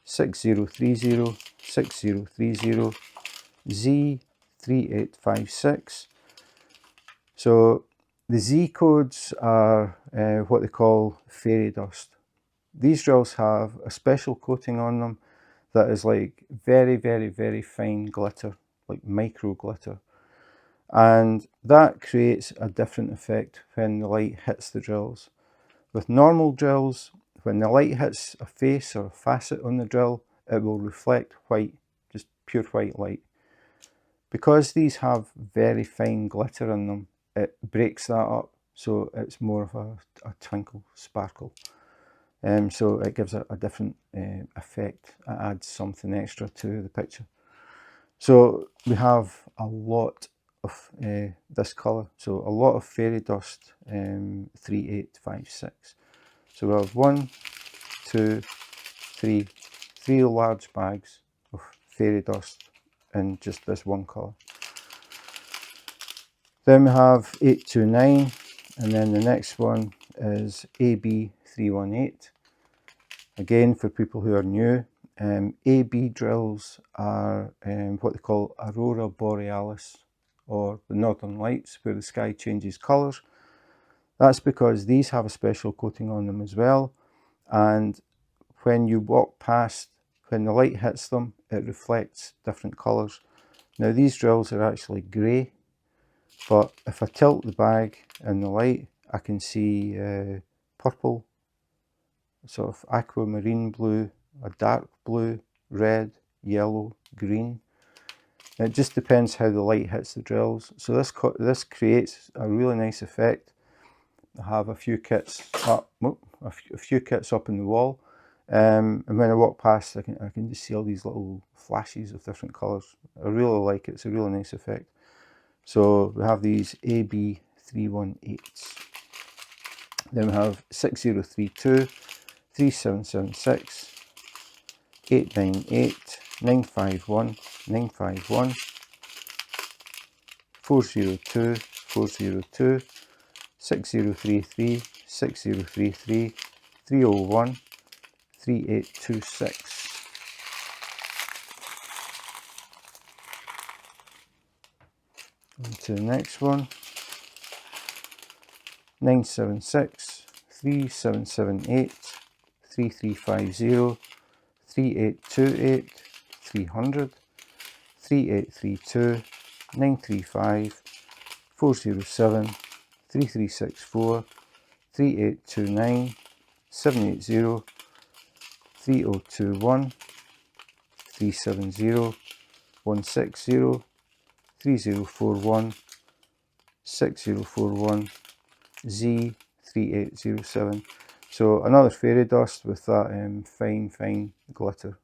6030, 6030, Z3856. So the Z codes are what they call fairy dust. These drills have a special coating on them that is like very, very, very fine glitter, like micro glitter. And that creates a different effect when the light hits the drills. With normal drills, when the light hits a face or a facet on the drill, it will reflect white, just pure white light. Because these have very fine glitter in them, it breaks that up, so it's more of a twinkle, sparkle. So it gives a different effect. It adds something extra to the picture. So we have a lot of this colour. So a lot of fairy dust 3856. So we have 1, 2, 3, 3 large bags of fairy dust in just this one colour. Then we have 829, and then the next one is AB318. Again, for people who are new, AB drills are what they call Aurora Borealis, or the Northern Lights, where the sky changes colours. That's because these have a special coating on them as well, and when you walk past, when the light hits them, it reflects different colours. Now these drills are actually grey, but if I tilt the bag in the light, I can see purple, sort of aquamarine blue, a dark blue, red, yellow, green. And it just depends how the light hits the drills. So this creates a really nice effect. I have a few kits up, a few kits up in the wall, and when I walk past, I can just see all these little flashes of different colours. I really like it. It's a really nice effect. So we have these AB318s. Then we have 6032, 3776, 898, 951, 951, 402, 402, 6033, 6033, 301, 3826. On to the next one. 976, 3778, 3350, 3828, 300, 3832, 935, 407, 3364, 3829, 780, 3021, 370, 160, 3041, 6041, Z3807. So another fairy dust with that fine glitter.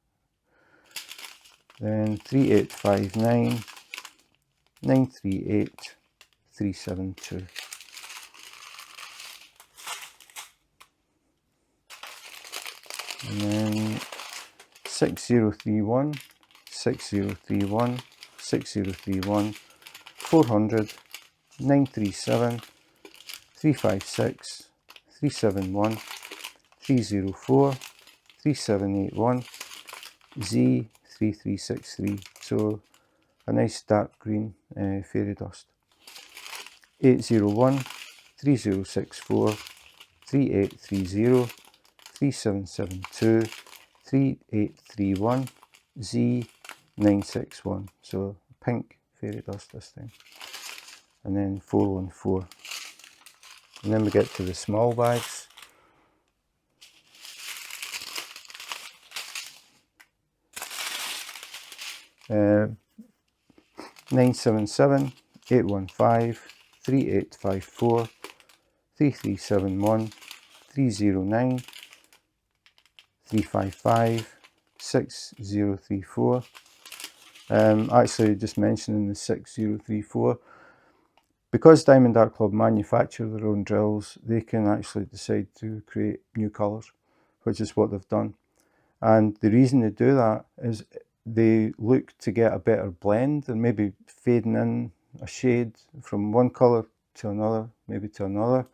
Then 3859, 938, 372. And then 6031, 6031, 6031, 400, 937, 356, 371, 304, 3781, Z3363. So a nice dark green fairy dust. 801, 3064, 3830, 3772, 3831, Z961. So pink fairy dust this time. And then 414. And then we get to the small bags. Uh, 977, 815, 3854, 3371, 309, 355, 6034, Actually, just mentioning the 6034, because Diamond Art Club manufacture their own drills, they can actually decide to create new colours, which is what they've done. And the reason they do that is they look to get a better blend and maybe fading in a shade from one colour to another, maybe to another.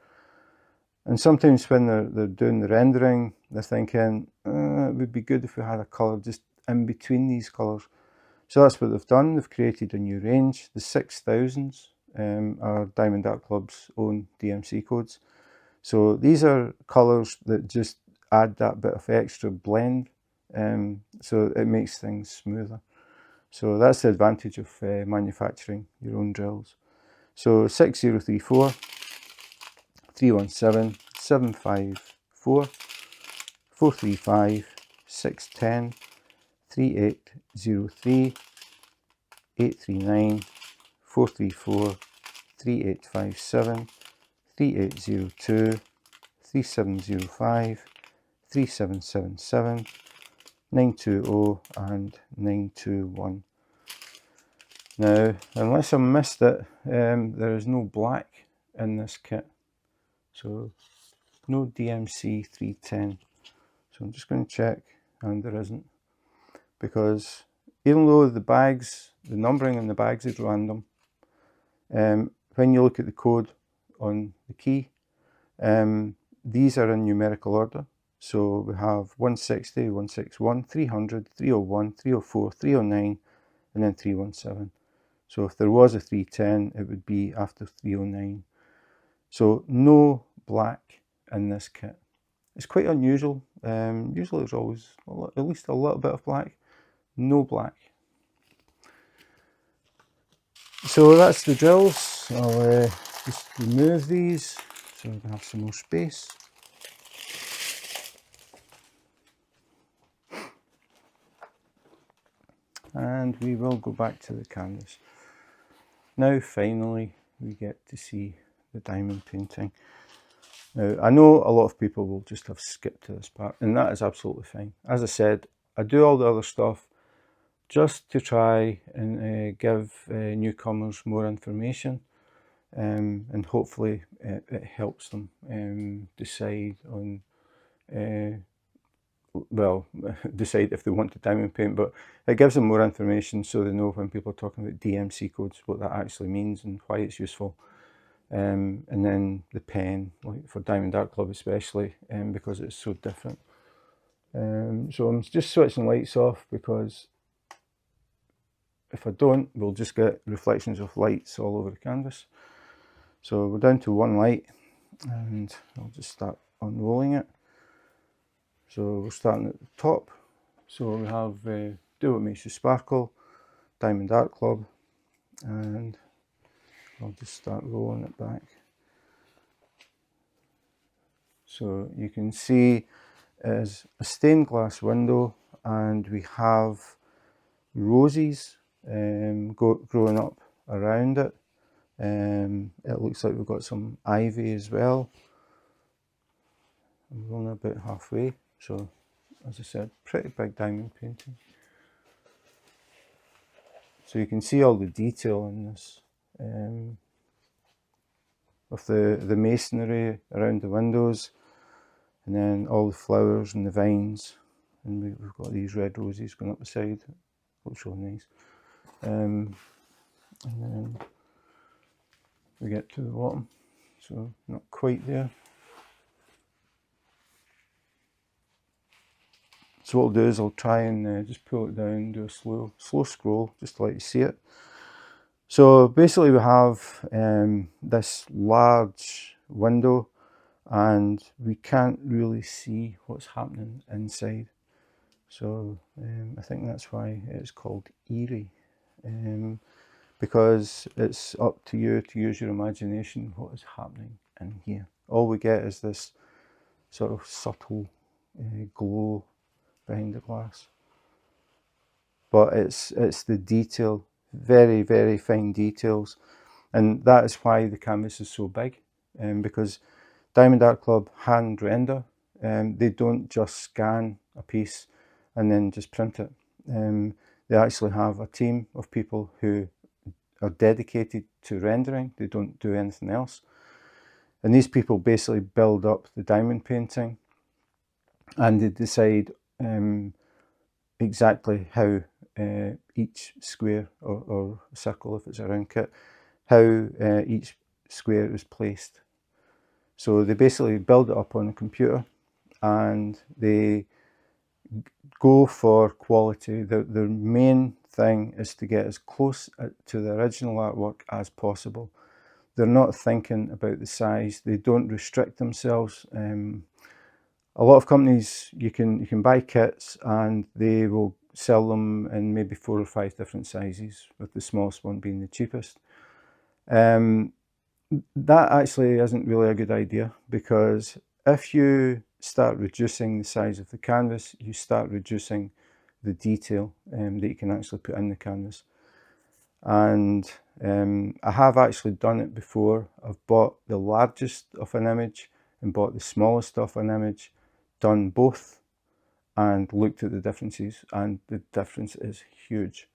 And sometimes when they're doing the rendering, they're thinking, it would be good if we had a colour just in between these colours. So that's what they've done. They've created a new range. The 6000s are Diamond Art Club's own DMC codes. So these are colours that just add that bit of extra blend, so it makes things smoother. So that's the advantage of manufacturing your own drills. So 6034, 317, 754, 435, 610, 3803, 839, 434, 3857, 3802, 3705, 3777, 920 and 921. Now, unless I missed it, there is no black in this kit. So, no DMC 310. So I'm just going to check, and there isn't. Because even though the bags, the numbering in the bags is random, when you look at the code on the key, these are in numerical order. So we have 160, 161, 300, 301, 304, 309, and then 317. So if there was a 310, it would be after 309. So no black in this kit. It's quite unusual. Usually there's always at least a little bit of black. No black. So that's the drills. I'll just remove these so we can have some more space. And we will go back to the canvas. Now finally we get to see the diamond painting. Now I know a lot of people will just have skipped to this part, and that is absolutely fine. As I said, I do all the other stuff just to try and give newcomers more information, and hopefully it helps them decide on well, decide if they want to diamond paint, but it gives them more information so they know when people are talking about DMC codes what that actually means and why it's useful. And then the pen, like for Diamond Art Club especially, because it's so different. So I'm just switching lights off, because if I don't, we'll just get reflections of lights all over the canvas. So we're down to one light, and I'll just start unrolling it. So we're starting at the top. So we have Do What Makes You Sparkle, Diamond Art Club, and I'll just start rolling it back. So you can see is a stained glass window, and we have roses growing up around it. It looks like we've got some ivy as well. We're only about halfway, so as I said, pretty big diamond painting. So you can see all the detail in this, of the masonry around the windows, and then all the flowers and the vines, and we've got these red roses going up the side. Looks really nice. And then we get to the bottom, so not quite there. So what I'll do is I'll try and just pull it down, do a slow scroll, just to let you see it. So basically we have this large window, and we can't really see what's happening inside. So I think that's why it's called Eerie, because it's up to you to use your imagination what is happening in here. All we get is this sort of subtle glow behind the glass, but it's the detail, very, very fine details, and that is why the canvas is so big, because Diamond Art Club hand render. They don't just scan a piece and then just print it. They actually have a team of people who are dedicated to rendering. They don't do anything else. And these people basically build up the diamond painting, and they decide exactly how each square or circle, if it's a round kit, how each square is placed. So they basically build it up on a computer, and they go for quality. Their main thing is to get as close to the original artwork as possible. They're not thinking about the size. They don't restrict themselves. A lot of companies, you can buy kits and they will sell them in maybe 4 or 5 different sizes, with the smallest one being the cheapest. That actually isn't really a good idea, because if you start reducing the size of the canvas, you start reducing the detail that you can actually put in the canvas. And I have actually done it before. I've bought the largest of an image and bought the smallest of an image, done both, and looked at the differences, and the difference is huge.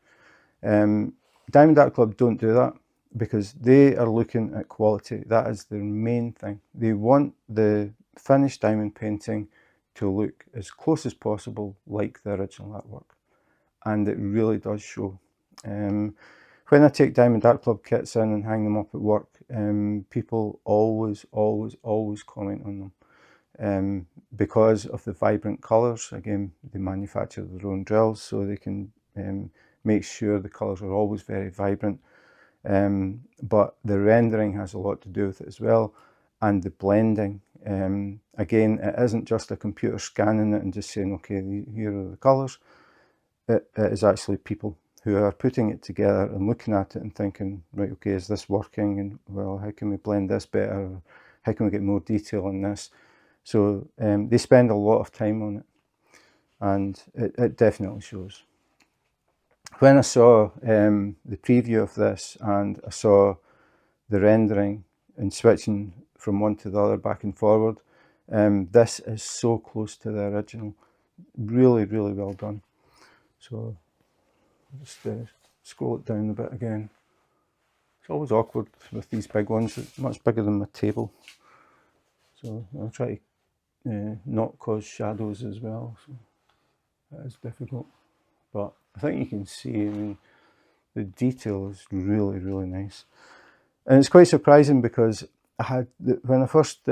Diamond Art Club don't do that, because they are looking at quality. That is their main thing. They want the finished diamond painting to look as close as possible like the original artwork, and it really does show. When I take Diamond Art Club kits in and hang them up at work, people always comment on them. Because of the vibrant colours. Again, they manufacture their own drills, so they can make sure the colours are always very vibrant. But the rendering has a lot to do with it as well, and the blending. Again, it isn't just a computer scanning it and just saying, okay, here are the colours. It is actually people who are putting it together and looking at it and thinking, right, okay, is this working? And well, how can we blend this better? How can we get more detail on this? So they spend a lot of time on it, and it definitely shows. When I saw the preview of this, and I saw the rendering and switching from one to the other back and forward, this is so close to the original. Really well done. So just scroll it down a bit again. It's always awkward with these big ones. It's much bigger than my table. So I'll try to not cause shadows as well. So that is difficult. But I think you can see, I mean, the detail is really nice. And it's quite surprising, because when I first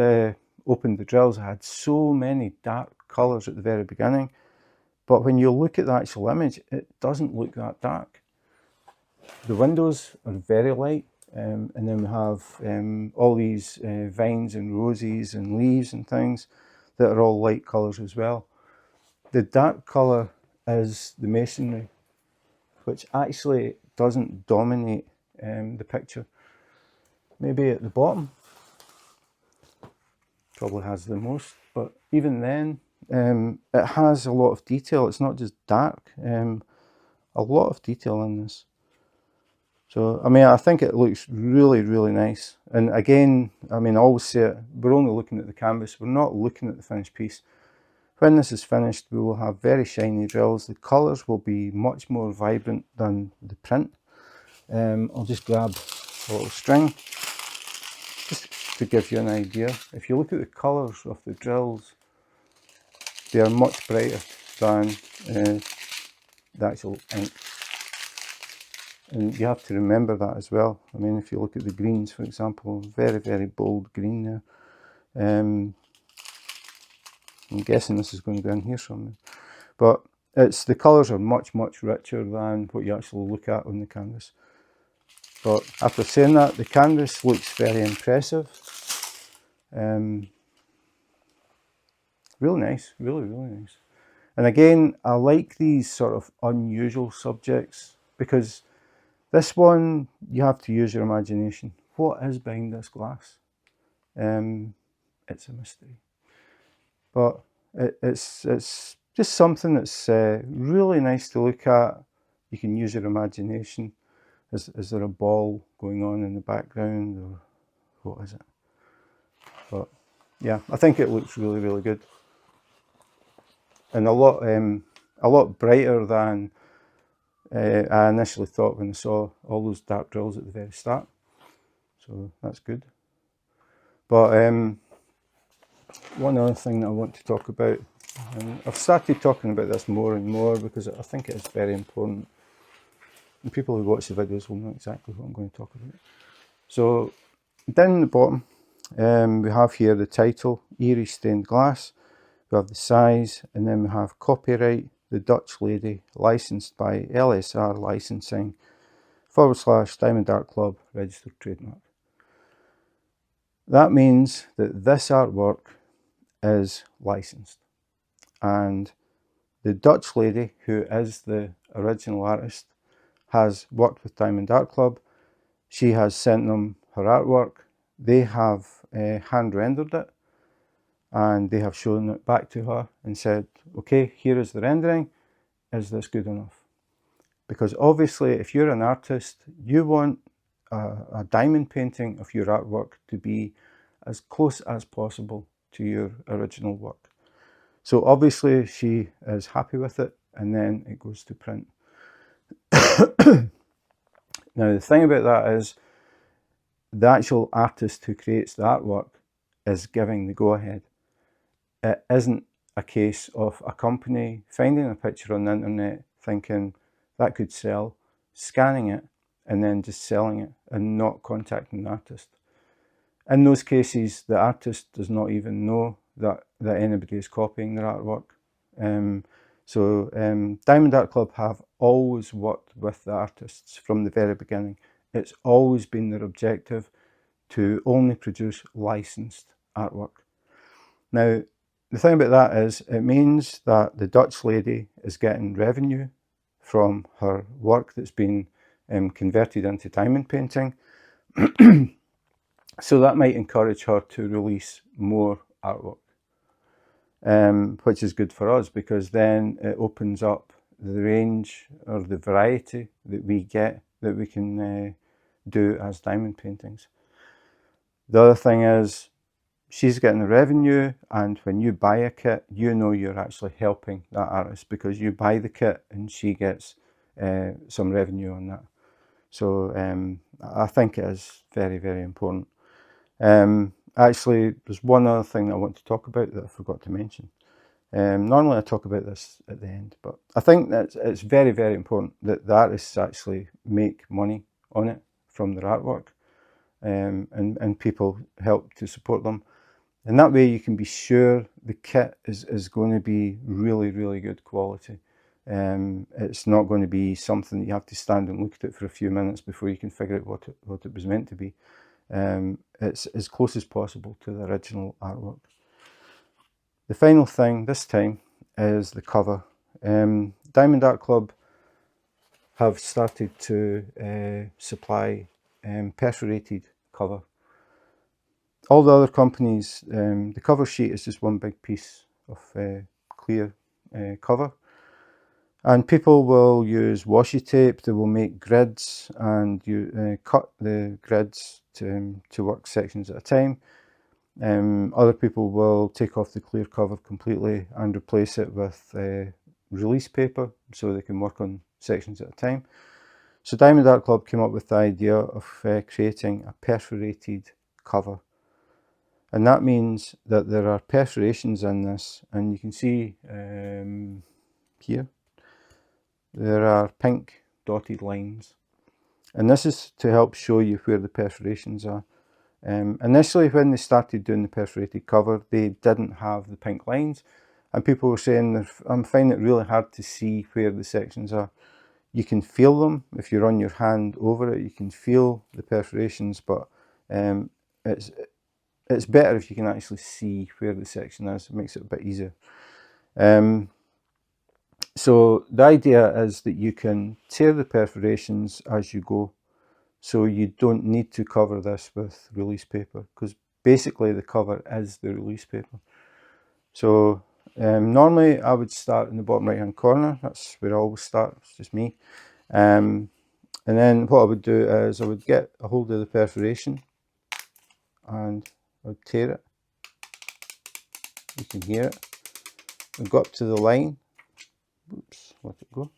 opened the drills, I had so many dark colours at the very beginning. But when you look at the actual image, it doesn't look that dark. The windows are very light, and then we have all these vines and roses and leaves and things that are all light colours as well. The dark colour is the masonry, which actually doesn't dominate the picture. Maybe at the bottom probably has the most, but even then it has a lot of detail. It's not just dark. A lot of detail in this. So I mean, I think it looks really nice. And again, I mean, I always say it, we're only looking at the canvas, we're not looking at the finished piece. When this is finished, we will have very shiny drills. The colours will be much more vibrant than the print. I'll just grab a little string just to give you an idea. If you look at the colours of the drills, they are much brighter than the actual ink. And you have to remember that as well. I mean, if you look at the greens, for example, very bold green there. I'm guessing this is going to go in here somewhere. But the colours are much richer than what you actually look at on the canvas. But after saying that, the canvas looks very impressive. Really nice, really nice. And again, I like these sort of unusual subjects, because this one, you have to use your imagination. What is behind this glass? It's a mystery. But it's just something that's really nice to look at. You can use your imagination. Is there a ball going on in the background, or what is it? But yeah, I think it looks really good, and a lot brighter than I initially thought when I saw all those dark drills at the very start. So that's good. But one other thing that I want to talk about, and I've started talking about this more and more because I think it is very important. And people who watch the videos will know exactly what I'm going to talk about. So down the bottom, we have here the title, Eerie Stained Glass. We have the size, and then we have copyright, the Dutch Lady, licensed by LSR Licensing, / Diamond Dark Club, registered trademark. That means that this artwork is licensed. And the Dutch Lady, who is the original artist, has worked with Diamond Dark Club. She has sent them her artwork. They have hand rendered it, and they have shown it back to her and said, okay, here is the rendering. Is this good enough? Because obviously, if you're an artist, you want a diamond painting of your artwork to be as close as possible to your original work. So obviously she is happy with it, and then it goes to print. Now the thing about that is the actual artist who creates the artwork is giving the go-ahead. It isn't a case of a company finding a picture on the internet thinking that could sell, scanning it, and then just selling it and not contacting the artist. In those cases, the artist does not even know that anybody is copying their artwork. Diamond Art Club have always worked with the artists from the very beginning. It's always been their objective to only produce licensed artwork. Now, the thing about that is it means that the Dutch Lady is getting revenue from her work that's been converted into diamond painting. So that might encourage her to release more artwork, which is good for us because then it opens up the range or the variety that we get that we can do as diamond paintings. The other thing is she's getting the revenue, and when you buy a kit, you know you're actually helping that artist because you buy the kit and she gets some revenue on that. So I think it is very, very important. Actually, there's one other thing that I want to talk about that I forgot to mention. Normally I talk about this at the end, but I think that it's very, very important that the artists actually make money on it from their artwork, and people help to support them. And that way you can be sure the kit is going to be really, really good quality. It's not going to be something that you have to stand and look at it for a few minutes before you can figure out what it was meant to be. It's as close as possible to the original artwork. The final thing this time is the cover. Diamond Art Club have started to supply perforated cover. All the other companies, the cover sheet is just one big piece of clear cover. And people will use washi tape, they will make grids and you cut the grids to work sections at a time. Other people will take off the clear cover completely and replace it with release paper so they can work on sections at a time. So Diamond Art Club came up with the idea of creating a perforated cover. And that means that there are perforations in this, and you can see here, there are pink dotted lines. And this is to help show you where the perforations are. Initially, when they started doing the perforated cover, they didn't have the pink lines. And people were saying, I'm finding it really hard to see where the sections are. You can feel them. If you run your hand over it, you can feel the perforations, but it's better if you can actually see where the section is. It makes it a bit easier. So the idea is that you can tear the perforations as you go. So you don't need to cover this with release paper because basically the cover is the release paper. So normally I would start in the bottom right hand corner. That's where I always start. It's just me. And then what I would do is I would get a hold of the perforation and I would tear it. You can hear it. I'd go up to the line. Oops, let it go.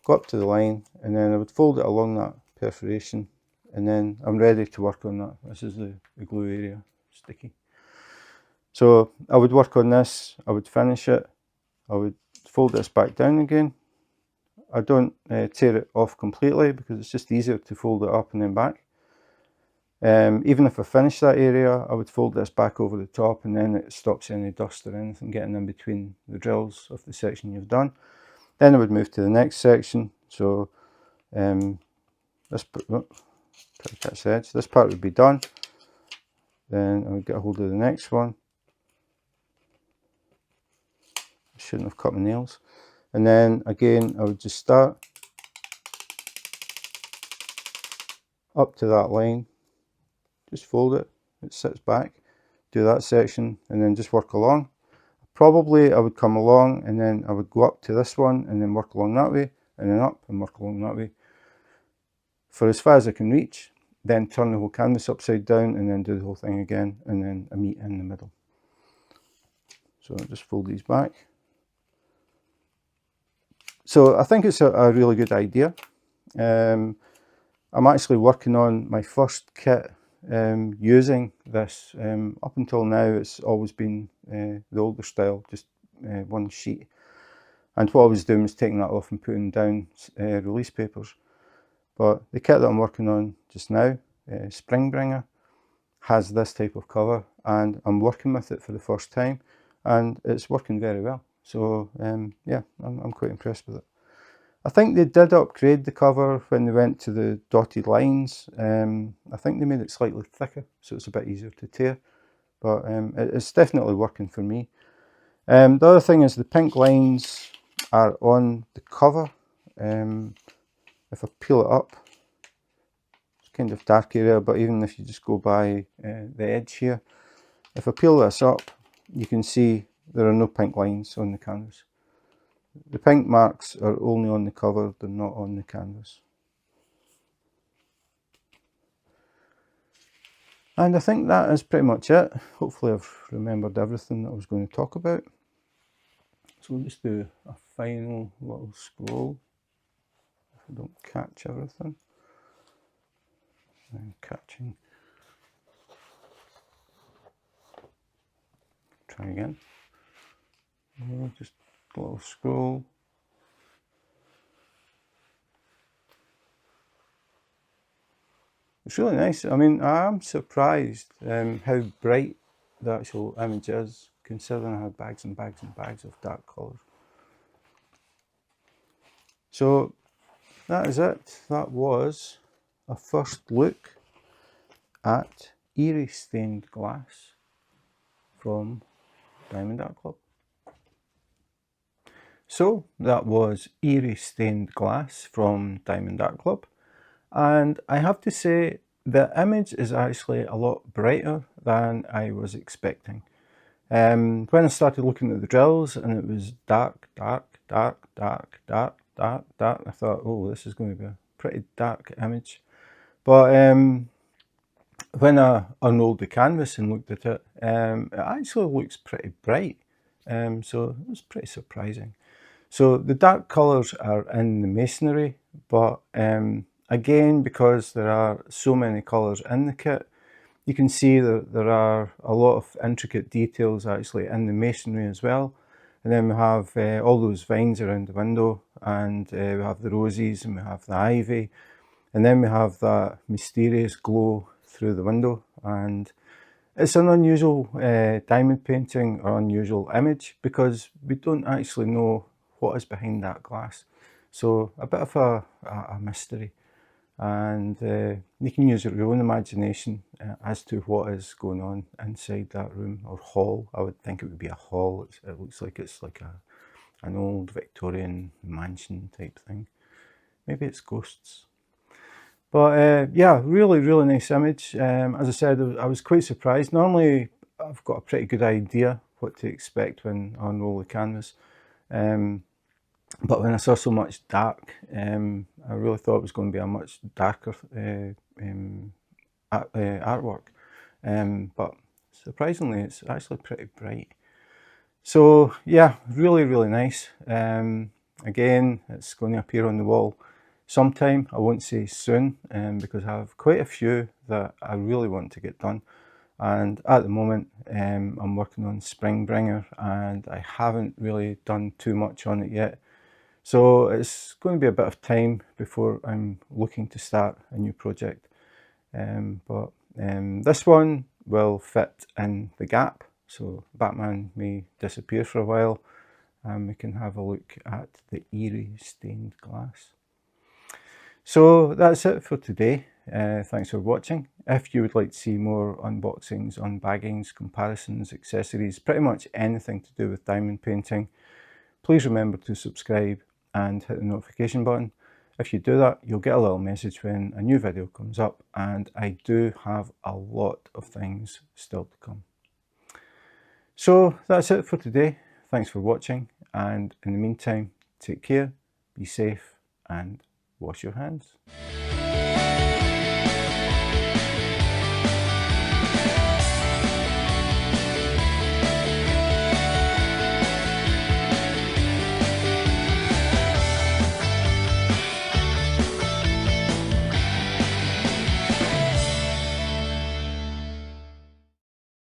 go up to the line, and then I would fold it along that perforation, and then I'm ready to work on that. This is the glue area, sticky. So I would work on this, I would finish it, I would fold this back down again. I don't tear it off completely because it's just easier to fold it up and then back. Even if I finish that area, I would fold this back over the top, and then it stops any dust or anything getting in between the drills of the section you've done. Then I would move to the next section. So this catch the edge. This part would be done. Then I would get a hold of the next one. I shouldn't have cut my nails. And then again, I would just start up to that line, just fold it, it sits back, do that section, and then just work along. Probably I would come along and then I would go up to this one and then work along that way, and then up and work along that way for as far as I can reach, then turn the whole canvas upside down and then do the whole thing again, and then a meet in the middle. So I'll just fold these back. So I think it's a really good idea. I'm actually working on my first kit using this. Up until now it's always been the older style, just one sheet, and what I was doing was taking that off and putting down release papers. But the kit that I'm working on just now, Springbringer, has this type of cover, and I'm working with it for the first time, and it's working very well. So yeah, I'm quite impressed with it. I think they did upgrade the cover when they went to the dotted lines. I think they made it slightly thicker, so it's a bit easier to tear, but it's definitely working for me. The other thing is the pink lines are on the cover. If I peel it up, it's kind of dark area, but even if you just go by the edge here, if I peel this up, you can see there are no pink lines on the canvas. The pink marks are only on the cover, they're not on the canvas. And I think that is pretty much it. Hopefully I've remembered everything that I was going to talk about. So we'll just do a final little scroll, if I don't catch everything. I'm catching. Try again. Just a little scroll. It's really nice. I mean, I'm surprised how bright the actual image is, considering I had bags and bags and bags of dark colours. So that is it. That was a first look at Eerie Stained Glass from Diamond Art Club. So that was Eerie Stained Glass from Diamond Art Club, and I have to say the image is actually a lot brighter than I was expecting. When I started looking at the drills and it was dark, dark, dark, dark, dark, dark, dark, I thought, oh, this is going to be a pretty dark image. But when I unrolled the canvas and looked at it, it actually looks pretty bright. So it was pretty surprising. So the dark colours are in the masonry, but again, because there are so many colours in the kit, you can see that there are a lot of intricate details actually in the masonry as well. And then we have all those vines around the window, and we have the roses, and we have the ivy, and then we have that mysterious glow through the window. And it's an unusual diamond painting or unusual image because we don't actually know what is behind that glass. So a bit of a mystery, and you can use your own imagination as to what is going on inside that room or hall. I would think it would be a hall. It looks like it's like an old Victorian mansion type thing. Maybe it's ghosts. But yeah, really, really nice image. As I said, I was quite surprised. Normally I've got a pretty good idea what to expect when I unroll the canvas. But when I saw so much dark, I really thought it was going to be a much darker artwork. But surprisingly, it's actually pretty bright. So yeah, really, really nice. Again, it's going to appear on the wall sometime. I won't say soon, because I have quite a few that I really want to get done. And at the moment, I'm working on Springbringer, and I haven't really done too much on it yet. So it's going to be a bit of time before I'm looking to start a new project. But this one will fit in the gap, so Batman may disappear for a while, and we can have a look at the Eerie Stained Glass. So that's it for today. Thanks for watching. If you would like to see more unboxings, unbaggings, comparisons, accessories, pretty much anything to do with diamond painting, please remember to subscribe and hit the notification button. If you do that, you'll get a little message when a new video comes up, and I do have a lot of things still to come. So that's it for today. Thanks for watching, and in the meantime, take care, be safe, and wash your hands.